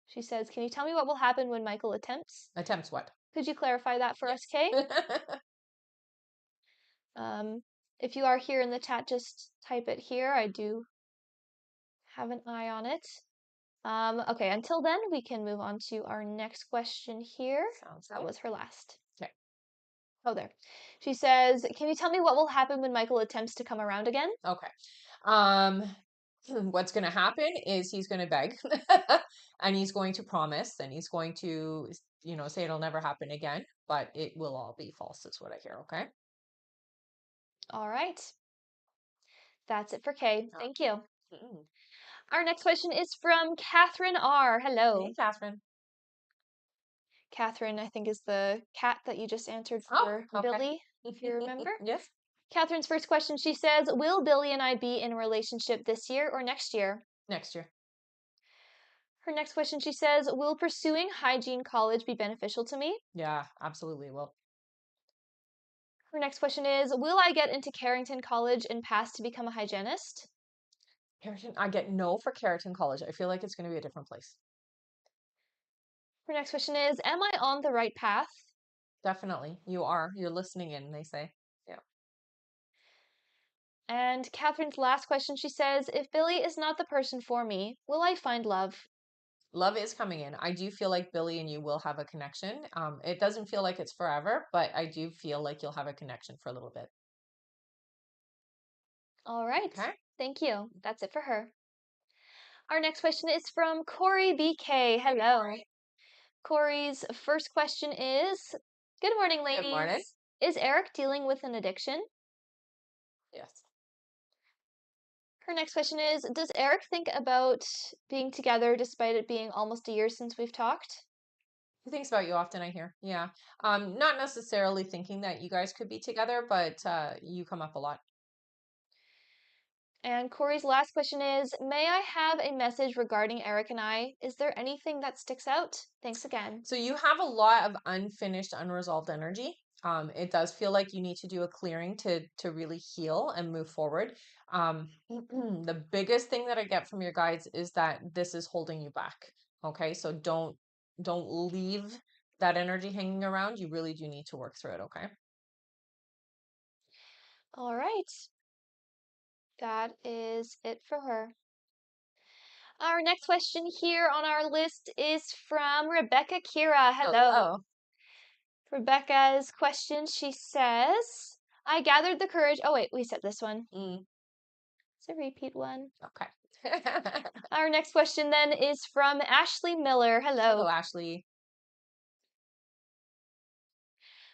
She says, can you tell me what will happen when Michael attempts? Attempts what? Could you clarify that for us, Kay? Yes. Um, if you are here in the chat, just type it here. I do have an eye on it. Okay, until then, we can move on to our next question here. Sounds That good. was her last. Okay. Oh, there. She says, can you tell me what will happen when Michael attempts to come around again? Okay. Um, what's going to happen is he's going to beg and he's going to promise and he's going to, say it'll never happen again, but it will all be false, is what I hear. Okay. All right. That's it for Kay. Oh. Thank you. Mm. Our next question is from Catherine R. Hey, Hello. Catherine. Catherine, I think, is the cat that you just answered Oh, for okay. Billy, if you remember. Yes. Catherine's first question, she says, will Billy and I be in a relationship this year or next year? Next year. Her next question, she says, will pursuing hygiene college be beneficial to me? Yeah, absolutely. Well, Her next question is, will I get into Carrington College and pass to become a hygienist? Keratin, I get no for Keratin College. I feel like it's going to be a different place. Her next question is, am I on the right path? Definitely. You are. You're listening in, they say. Yeah. And Catherine's last question, she says, if Billy is not the person for me, will I find love? Love is coming in. I do feel like Billy and you will have a connection. It doesn't feel like it's forever, but I do feel like you'll have a connection for a little bit. All right. Okay. Thank you. That's it for her. Our next question is from Corey BK. Hey, Hello. Corey. Corey's first question is, good morning, Good morning. ladies. Is Eric dealing with an addiction? Yes. Her next question is, does Eric think about being together despite it being almost a year since we've talked? He thinks about you often, I hear. Yeah. Not necessarily thinking that you guys could be together, but you come up a lot. And Corey's last question is, may I have a message regarding Eric and I? Is there anything that sticks out? Thanks again. So you have a lot of unfinished, unresolved energy. It does feel like you need to do a clearing to really heal and move forward. The biggest thing that I get from your guides is that this is holding you back. Okay, so don't leave that energy hanging around. You really do need to work through it. Okay. All right. That is it for her. Our next question here on our list is from Rebecca Kira. Hello. Hello. Rebecca's question, she says, I gathered the courage. Oh, wait, we said this one. Mm, It's a repeat one. okay. Our next question then is from Ashley Miller. Hello, Hello. Ashley.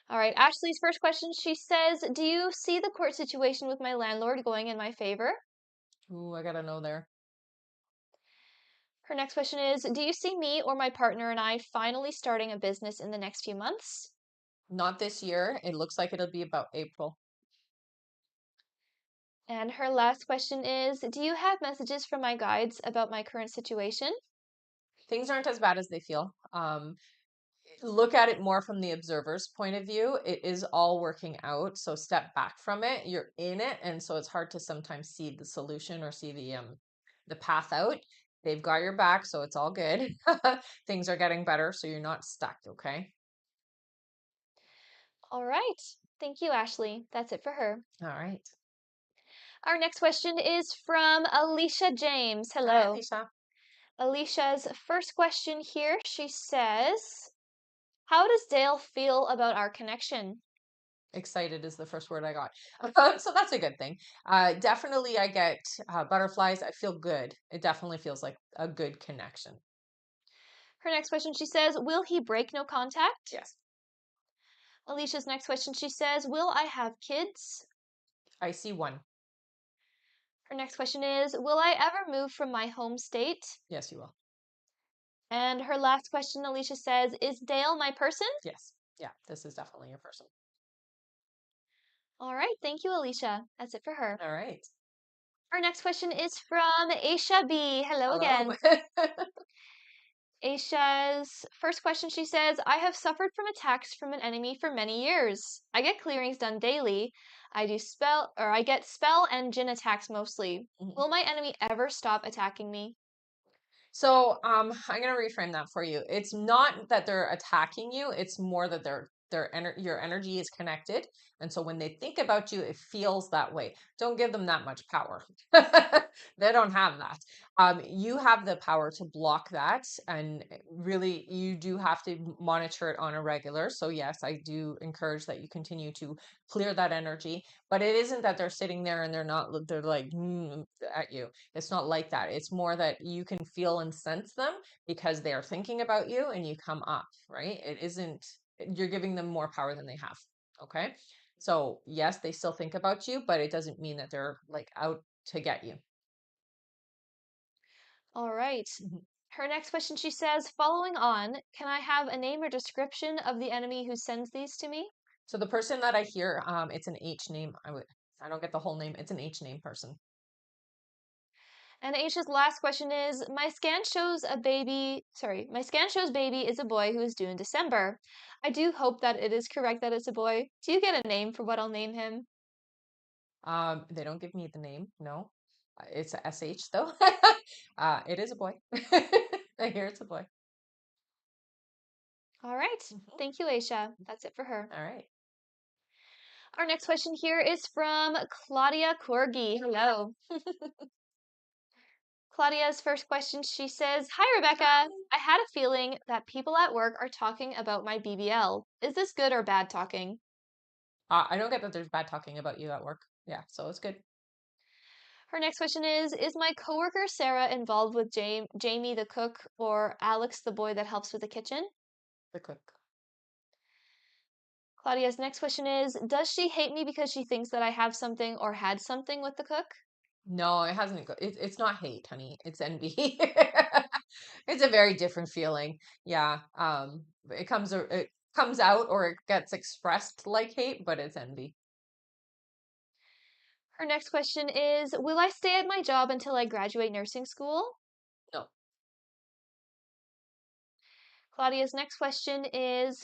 All right, Ashley's first question, she says, do you see the court situation with my landlord going in my favor? Ooh, I gotta know there. Her next question is, do you see me or my partner and I finally starting a business in the next few months? Not this year. It looks like it'll be about April. And her last question is, do you have messages from my guides about my current situation? Things aren't as bad as they feel. Look at it more from the observer's point of view. It is all working out. So step back from it. You're in it, and so it's hard to sometimes see the solution or see the path out. They've got your back, so it's all good. Things are getting better, so you're not stuck. Okay. All right. Thank you, Ashley. That's it for her. All right. Our next question is from Alicia James. Hi, Hello. Alicia. Alicia's first question here, she says, how does Dale feel about our connection? Excited is the first word I got. So that's a good thing. Definitely, I get butterflies. I feel good. It definitely feels like a good connection. Her next question, she says, will he break no contact? Yes. Alicia's next question, she says, will I have kids? I see one. Her next question is, will I ever move from my home state? Yes, you will. And her last question, Alicia says, is Dale my person? Yes. Yeah, this is definitely your person. All right, thank you, Alicia. That's it for her. All right. Our next question is from Aisha B. Hello Hello. again. Aisha's first question, she says, I have suffered from attacks from an enemy for many years. I get clearings done daily. I get spell and jinn attacks mostly. Mhm. Will my enemy ever stop attacking me? So, I'm gonna reframe that for you. It's not that they're attacking you, it's more that your energy is connected. And so when they think about you, it feels that way. Don't give them that much power. They don't have that. You have the power to block that, and really you do have to monitor it on a regular. So yes, I do encourage that you continue to clear that energy, but it isn't that they're sitting there and they're like at you. It's not like that. It's more that you can feel and sense them because they're thinking about you and you come up, right? It isn't, you're giving them more power than they have. Okay. So, yes, they still think about you, but it doesn't mean that they're like out to get you. All right. Mhm. Her next question, she says, following on, can I have a name or description of the enemy who sends these to me? So, the person that I hear, it's an H name. I don't get the whole name. It's an H name person. And Aisha's last question is, my scan shows baby is a boy who is due in December. I do hope that it is correct that it's a boy. Do you get a name for what I'll name him? They don't give me the name. No, it's a SH though. It is a boy. I hear it's a boy. All right. Mhm. Thank you, Aisha. That's it for her. All right. Our next question here is from Claudia Corgi. Hello. Claudia's first question, she says, hi, Rebecca. I had a feeling that people at work are talking about my BBL. Is this good or bad talking? I don't get that there's bad talking about you at work. Yeah, so it's good. Her next question is my coworker Sarah involved with Jamie the cook or Alex the boy that helps with the kitchen? The cook. Claudia's next question is, does she hate me because she thinks that I have something or had something with the cook? No, it hasn't. It's not hate, honey. It's envy. It's a very different feeling. Yeah. It comes out or it gets expressed like hate, but it's envy. Her next question is, will I stay at my job until I graduate nursing school? No. Claudia's next question is,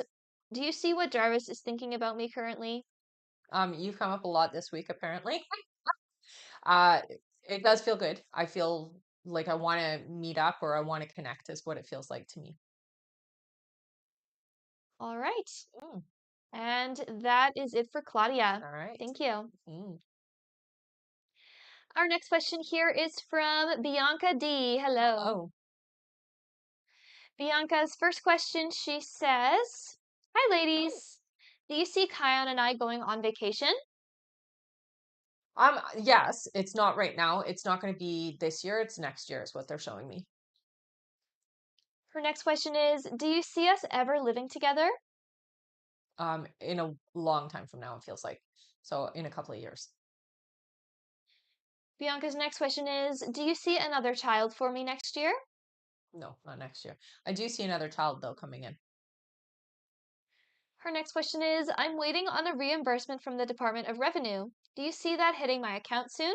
do you see what Jarvis is thinking about me currently? You've come up a lot this week, apparently. Uh, it does feel good. I feel like I want to meet up or I want to connect, is what it feels like to me. All right. Mm, And that is it for Claudia. all right. Thank you. Mm. Our next question here is from Bianca D. Hello. Oh, Bianca's first question, she says, hi, ladies. Do you see Kion and I going on vacation? yes, it's not right now. It's not going to be this year. It's next year, is what they're showing me. Her next question is, do you see us ever living together? In a long time from now, it feels like. So in a couple of years. Bianca's next question is, do you see another child for me next year? No, not next year. I do see another child though coming in. Her next question is, I'm waiting on a reimbursement from the Department of Revenue. Do you see that hitting my account soon?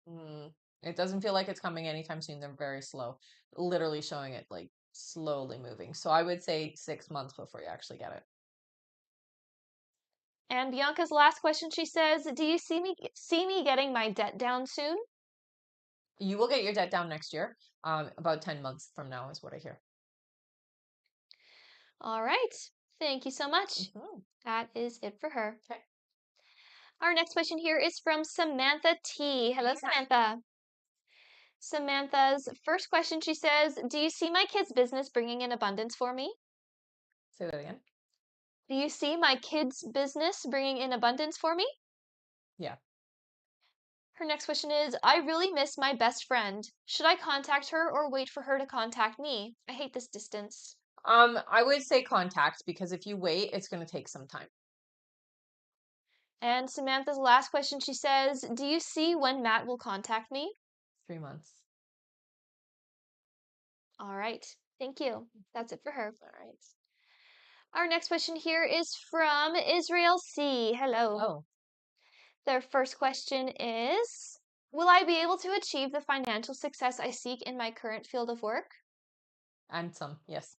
Mm, it doesn't feel like it's coming anytime soon. They're very slow, literally showing it like slowly moving. So I would say 6 months before you actually get it. And Bianca's last question, she says, do you see me getting my debt down soon? You will get your debt down next year. About 10 months from now is what I hear. All right. Thank you so much. Hmm. That is it for her. Okay. Our next question here is from Samantha T. Hello, Samantha. Samantha's first question, she says, do you see my kids' business bringing in abundance for me? Say that again. Do you see my kids' business bringing in abundance for me? Yeah. Her next question is, I really miss my best friend. Should I contact her or wait for her to contact me? I hate this distance. I would say contact because if you wait, it's going to take some time. And Samantha's last question, she says, do you see when Matt will contact me? 3 months. All right. Thank you. That's it for her. All right. Our next question here is from Israel C. Hello. Oh, Their first question is, will I be able to achieve the financial success I seek in my current field of work? and some, yes.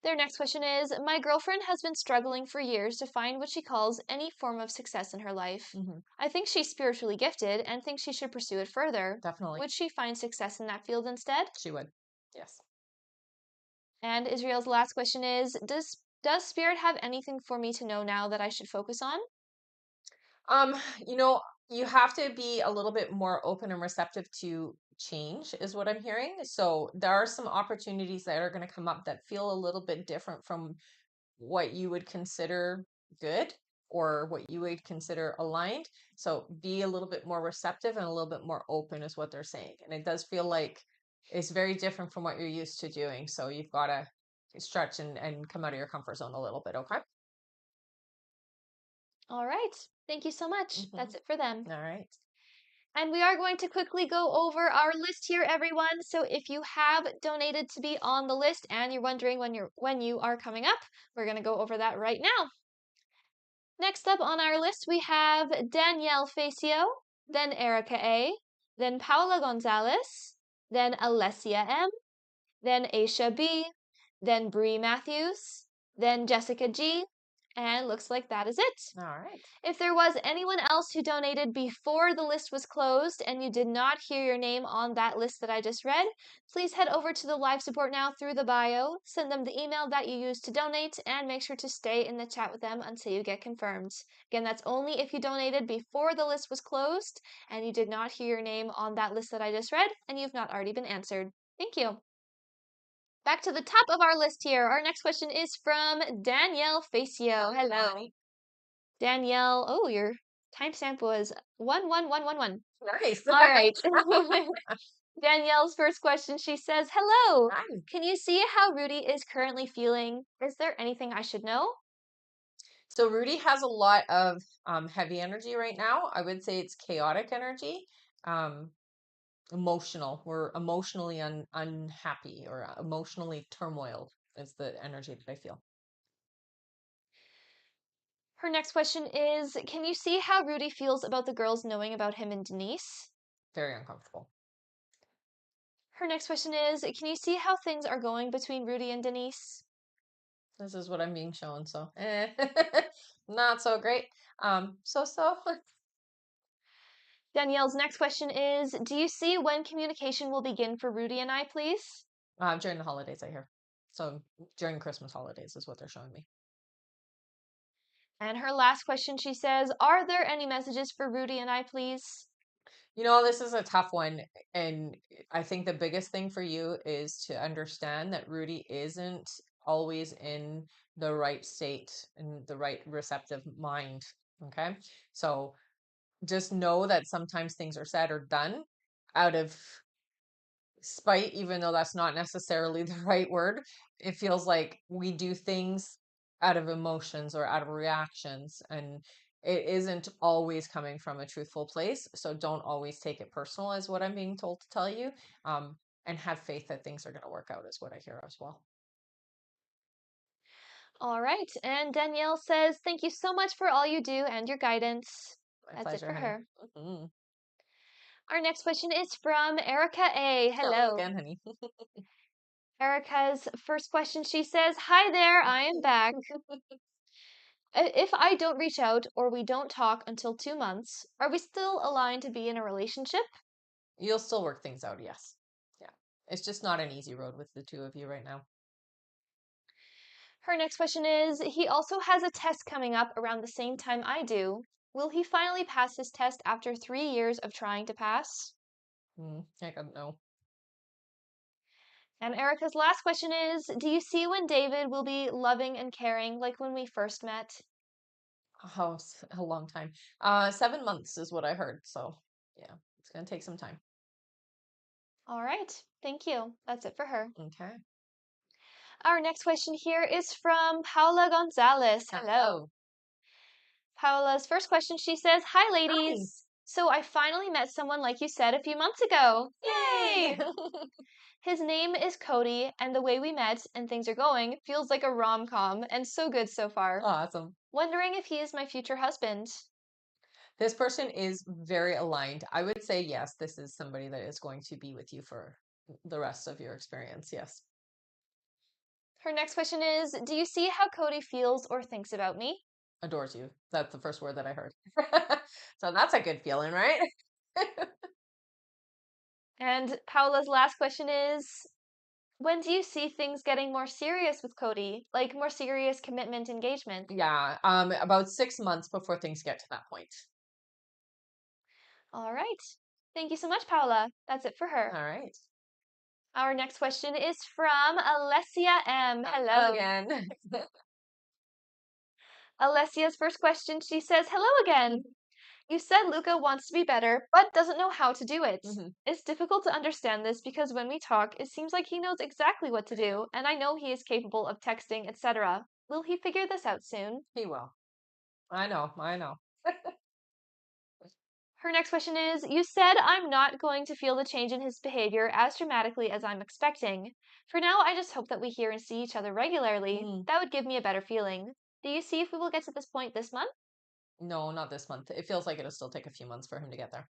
Their next question is, my girlfriend has been struggling for years to find what she calls any form of success in her life. Hmm. I think she's spiritually gifted and thinks she should pursue it further. Definitely. Would she find success in that field instead? She would. Yes. And Israel's last question is, does spirit have anything for me to know now that I should focus on? Um, you know, you have to be a little bit more open and receptive to change, is what I'm hearing. So there are some opportunities that are going to come up that feel a little bit different from what you would consider good or what you would consider aligned. So be a little bit more receptive and a little bit more open, is what they're saying. And it does feel like it's very different from what you're used to doing. So you've got to stretch and come out of your comfort zone a little bit. Okay. All right. Thank you so much. Hmm. That's it for them. All right. And we are going to quickly go over our list here, everyone. So if you have donated to be on the list and you're wondering when you are coming up, we're going to go over that right now. Next up on our list, we have Danielle Facio, then Erica A, then Paula Gonzalez, then Alessia M, then Aisha B, then Bree Matthews, then Jessica G, and looks like that is it. All right. If there was anyone else who donated before the list was closed and you did not hear your name on that list that I just read, please head over to the live support now through the bio, send them the email that you used to donate, and make sure to stay in the chat with them until you get confirmed. Again, that's only if you donated before the list was closed and you did not hear your name on that list that I just read and you've not already been answered. Thank you. Back to the top of our list here. Our next question is from Danielle Facio. Hello. Danielle, oh, your timestamp was 11111. Nice. All right. Danielle's first question, she says, hello. Hi. Can you see how Rudy is currently feeling? Is there anything I should know? So Rudy has a lot of heavy energy right now. I would say it's chaotic energy, um, emotional. We're emotionally unhappy or emotionally turmoil is the energy that I feel. Her next question is, can you see how Rudy feels about the girls knowing about him and Denise? Very uncomfortable. Her next question is, can you see how things are going between Rudy and Denise? This is what I'm being shown, so not so great. So. Danielle's next question is, do you see when communication will begin for Rudy and I, please? During the holidays, I hear. So during Christmas holidays is what they're showing me. And her last question, she says, are there any messages for Rudy and I, please? This is a tough one. And I think the biggest thing for you is to understand that Rudy isn't always in the right state and the right receptive mind. Okay. So just know that sometimes things are said or done out of spite, even though that's not necessarily the right word. It feels like we do things out of emotions or out of reactions, and it isn't always coming from a truthful place. So don't always take it personal, is what I'm being told to tell you. And have faith that things are going to work out, is what I hear as well. All right. And Danielle says, thank you so much for all you do and your guidance. My That's it pleasure, for honey. her. Mhm. Our next question is from Erica A. Hello Hello. again, honey. Erica's first question, she says, hi there, I am back. If I don't reach out or we don't talk until 2 months, are we still aligned to be in a relationship? You'll still work things out, yes. Yeah. It's just not an easy road with the two of you right now. Her next question is, he also has a test coming up around the same time I do. Will he finally pass his test after 3 years of trying to pass? I don't know. And Erica's last question is, do you see when David will be loving and caring like when we first met? Oh, a long time. 7 months is what I heard. So yeah, it's gonna take some time. All right, thank you. That's it for her. Okay. Our next question here is from Paula Gonzalez. Hello. Oh, Paola's first question, she says, "Hi, Hi. ladies. So I finally met someone like you said a few months ago. Yay! Yay! His name is Cody, and the way we met and things are going feels like a rom-com and so good so far. Awesome. Wondering if he is my future husband." This person is very aligned. I would say yes, this is somebody that is going to be with you for the rest of your experience. Yes. Her next question is, "Do you see how Cody feels or thinks about me?" Adores you. That's the first word that I heard. So that's a good feeling, right? And Paola's last question is, "When do you see things getting more serious with Cody? Like more serious commitment engagement?" Yeah, about 6 months before things get to that point. All right. Thank you so much, Paula. That's it for her. All right. Our next question is from Alessia M. Hello Hello. again. Alessia's first question, she says, "Hello again. You said Luca wants to be better, but doesn't know how to do it. Mhm. It's difficult to understand this because when we talk, it seems like he knows exactly what to do, and I know he is capable of texting, etc. Will he figure this out soon?" He will. I know. I know. Her next question is, "You said I'm not going to feel the change in his behavior as dramatically as I'm expecting. For now, I just hope that we hear and see each other regularly. Mm, That would give me a better feeling. Do you see if we will get to this point this month?" no, not this month. It feels like it'll still take a few months for him to get there.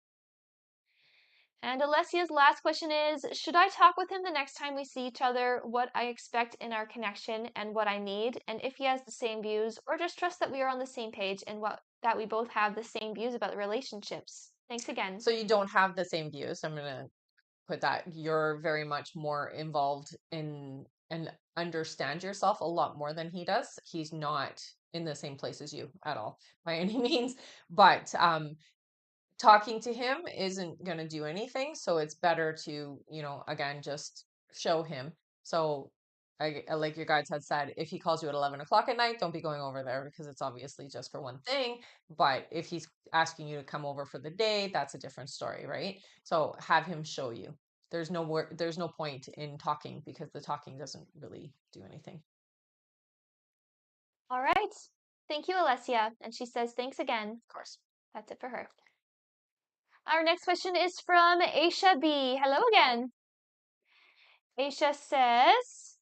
And Alessia's last question is, "Should I talk with him the next time we see each other, what I expect in our connection and what I need, and if he has the same views, or just trust that we are on the same page and what that we both have the same views about the relationships? Thanks again." So you don't have the same views. I'm gonna put that you're very much more involved in and understand yourself a lot more than he does. He's not in the same place as you at all by any means, but talking to him isn't going to do anything, so it's better to, again, just show him. So like your guides had said, if he calls you at 11 o'clock at night, don't be going over there because it's obviously just for one thing. But if he's asking you to come over for the day, that's a different story, right? So have him show you. There's no point in talking because the talking doesn't really do anything. All right. Thank you, Alessia. And she says, "Thanks again." Of course. That's it for her. Our next question is from Aisha B. Hello again. Aisha says,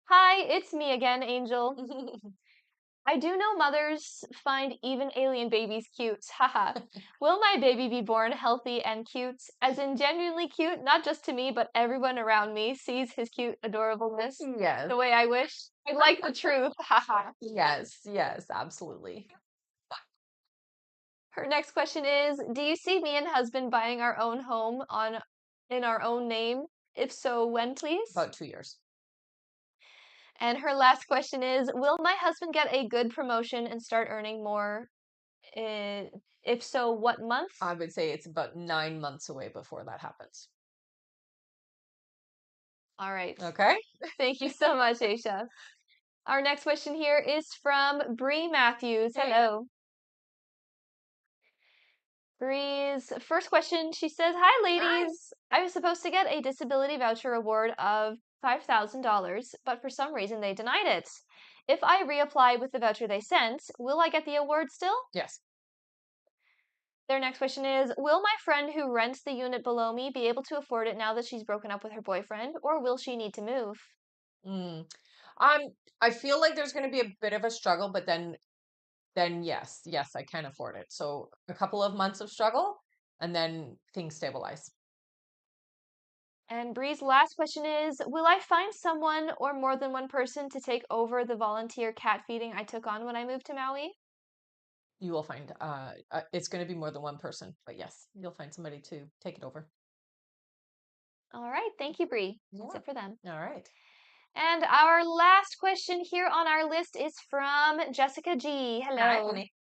"Hi, it's me again, Angel. I do know mothers find even alien babies cute. Haha. Will my baby be born healthy and cute? As in genuinely cute, not just to me, but everyone around me sees his cute adorableness Yes. the way I wish. I like the truth. Haha." Yes, yes, absolutely. Her next question is, "Do you see me and husband buying our own home on in our own name? If so, when, please?" About 2 years. And her last question is, "Will my husband get a good promotion and start earning more? Uh, if so, what month?" I would say it's about 9 months away before that happens. All right. Okay. Thank you so much, Aisha. Our next question here is from Bree Matthews. Hey. Hello. Bree's first question, she says, "Hi, Hi. ladies. I was supposed to get a disability voucher award of $5,000, but for some reason they denied it. If I reapply with the voucher they sent, will I get the award still?" Yes. Their next question is, "Will my friend who rents the unit below me be able to afford it now that she's broken up with her boyfriend, or will she need to move?" Mm. Um, I feel like there's going to be a bit of a struggle, but then yes, yes, I can afford it. So a couple of months of struggle, and then things stabilize. And Bree's last question is, "Will I find someone or more than one person to take over the volunteer cat feeding I took on when I moved to Maui?" You will find it's going to be more than one person, but yes, you'll find somebody to take it over. All right, thank you, Bree. That's Yeah. it for them. All right. And our last question here on our list is from Jessica G. Hi, Hello. honey.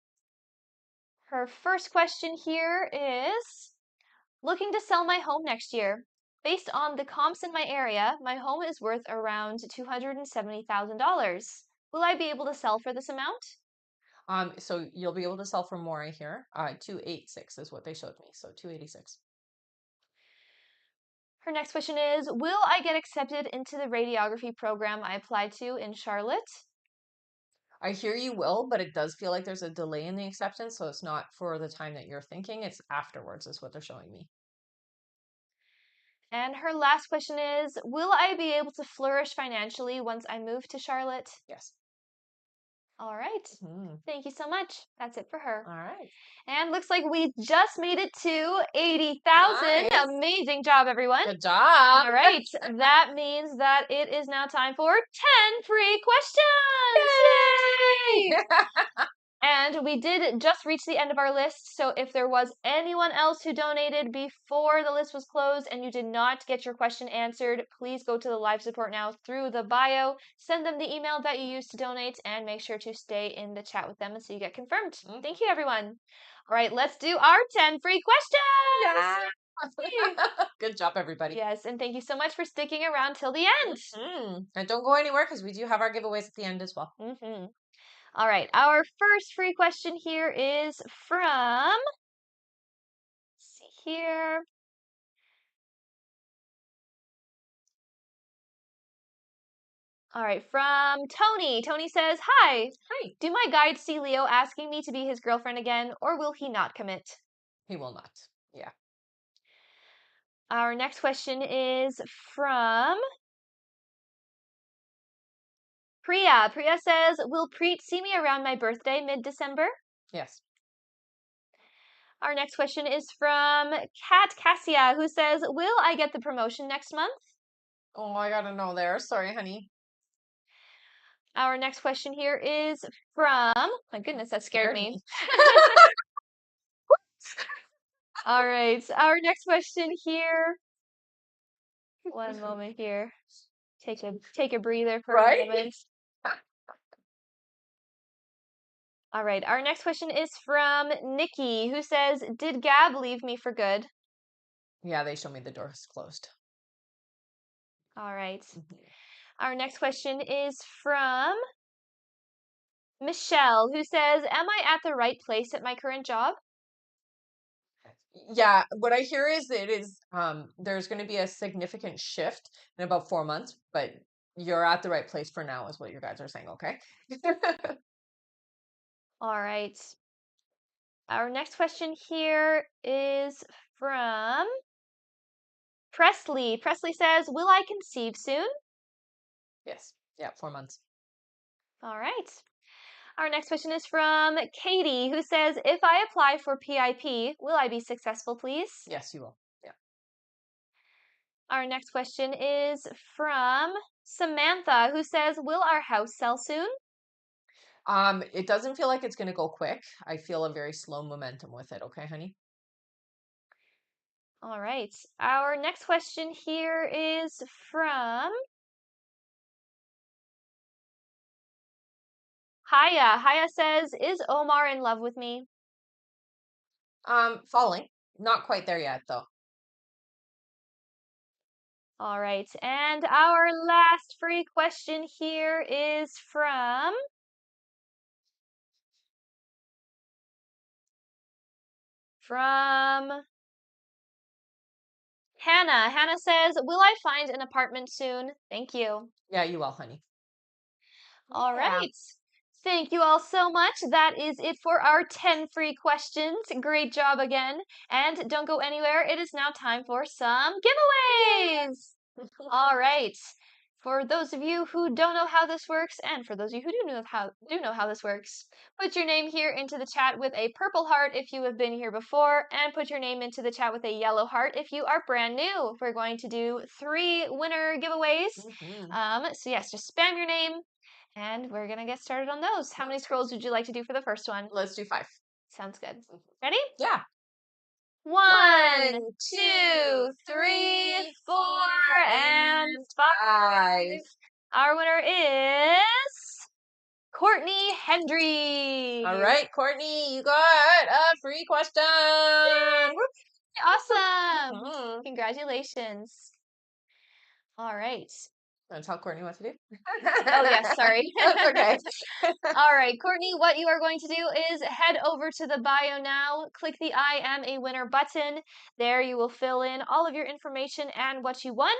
Her first question here is, "Looking to sell my home next year. Based on the comps in my area, my home is worth around $270,000. Will I be able to sell for this amount?" So you'll be able to sell for more, I hear. 286 is what they showed me. So 286. Her next question is, "Will I get accepted into the radiography program I applied to in Charlotte?" I hear you will, but it does feel like there's a delay in the acceptance, so it's not for the time that you're thinking, it's afterwards is what they're showing me. And her last question is, will I be able to flourish financially once I move to Charlotte? Yes. All right. Mm. Thank you so much. That's it for her. All right. And looks like we just made it to 80,000. Nice. Amazing job, everyone. Good job. All right. That means that it is now time for 10 free questions. Yay! And we did just reach the end of our list, so if there was anyone else who donated before the list was closed and you did not get your question answered, please go to the live support now through the bio, send them the email that you used to donate, and make sure to stay in the chat with them until you get confirmed. Thank you, everyone. All right, let's do our 10 free questions. Yeah. Good job, everybody. Yes, and thank you so much for sticking around till the end. And don't go anywhere because we do have our giveaways at the end as well. All right, our first free question here is from, let's see here. All right, from Tony. Tony says, hi. Hi. Do my guides see Leo asking me to be his girlfriend again, or will he not commit? He will not. Yeah. Our next question is from Priya. Priya says, will Preet see me around my birthday mid-December? Yes. Our next question is from Kat Cassia, who says, will I get the promotion next month? Oh, I gotta know there. Sorry, honey. Our next question here is from, my goodness, that scared me. All right, our next question here. One moment here. Take a breather for a moment. All right, our next question is from Nikki, who says, did Gab leave me for good? Yeah, they show me the door is closed. All right. Our next question is from Michelle, who says, am I at the right place at my current job? Yeah, what I hear is it is there's going to be a significant shift in about 4 months, but you're at the right place for now is what your guys are saying, okay? All right. Our next question here is from Presley. Presley says, will I conceive soon? Yes. Yeah, 4 months. All right. Our next question is from Katie, who says, if I apply for PIP, will I be successful, please? Yes, you will. Yeah. Our next question is from Samantha, who says, will our house sell soon? It doesn't feel like it's going to go quick. I feel a very slow momentum with it, okay, honey? All right. Our next question here is from Haya. Haya says, is Omar in love with me? Falling. Not quite there yet, though. All right. And our last free question here is from Hannah. Hannah says, will I find an apartment soon? Thank you. Yeah, you will, honey. All Yeah. right. Thank you all so much. That is it for our 10 free questions. Great job again. And don't go anywhere. It is now time for some giveaways. All right. For those of you who don't know how this works, and for those of you who do know how this works, put your name here into the chat with a purple heart if you have been here before, and put your name into the chat with a yellow heart if you are brand new. We're going to do 3 winner giveaways. So yes, just spam your name, and we're gonna get started on those. How many scrolls would you like to do for the first one? Let's do 5. Sounds good. Ready? Yeah. 1, 2, 3, 4, and 5. Our winner is Courtney Hendry. All right, Courtney, you got a free question. Awesome. Congratulations. All right. Want to tell Courtney what to do? Oh, yes, sorry. That's okay. All right, Courtney, what you are going to do is head over to the bio now, click the I am a winner button. There you will fill in all of your information and what you won.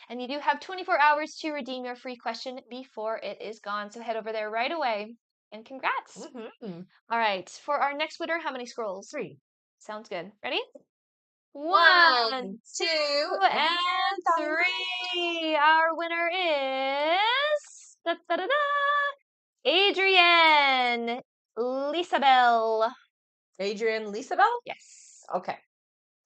And you do have 24 hours to redeem your free question before it is gone. So head over there right away. And congrats. Mm-hmm. All right, for our next winner, how many scrolls? 3. Sounds good. Ready? 1, 1, 2, 2, and and 3. Our winner is da, da, da, da, Adrienne Lisabel. Adrian Lisabel? Yes. Okay,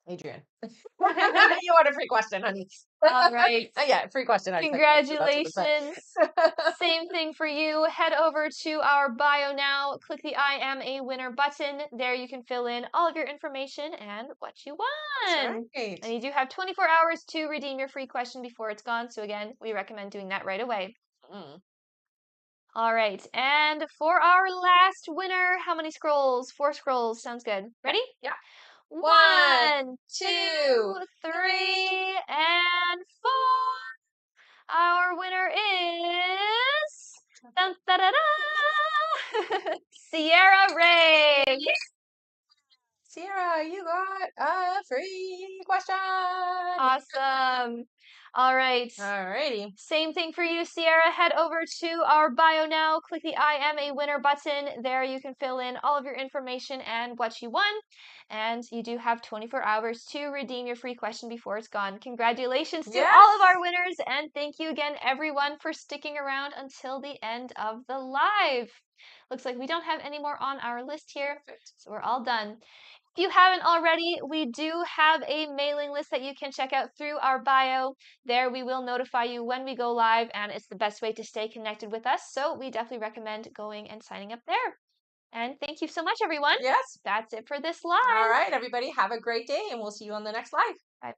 Adrian. You want a free question, honey. All right. Yeah, free question. I typed that, so that's what it Congratulations. said. Same thing for you. Head over to our bio now. Click the I am a winner button. There you can fill in all of your information and what you That's won. right. And you do have 24 hours to redeem your free question before it's gone. So again, we recommend doing that right away. Mm. All right. And for our last winner, how many scrolls? 4 scrolls. Sounds good. Ready? Yeah. 1, 2, 2, 3, and 4. Our winner is dun, da, da, da, Sierra Ray. Sierra, you got a free question. Awesome. All right. Alrighty. Same thing for you, Sierra. Head over to our bio now. Click the I am a winner button. There you can fill in all of your information and what you won. And you do have 24 hours to redeem your free question before it's gone. Congratulations to Yes. all of our winners. And thank you again, everyone, for sticking around until the end of the live. Looks like we don't have any more on our list here. Perfect. So we're all done. If you haven't already, we do have a mailing list that you can check out through our bio. There we will notify you when we go live, and it's the best way to stay connected with us. So we definitely recommend going and signing up there. And thank you so much, everyone. Yes. That's it for this All live. right, everybody. Have a great day, and we'll see you on the next live. Bye.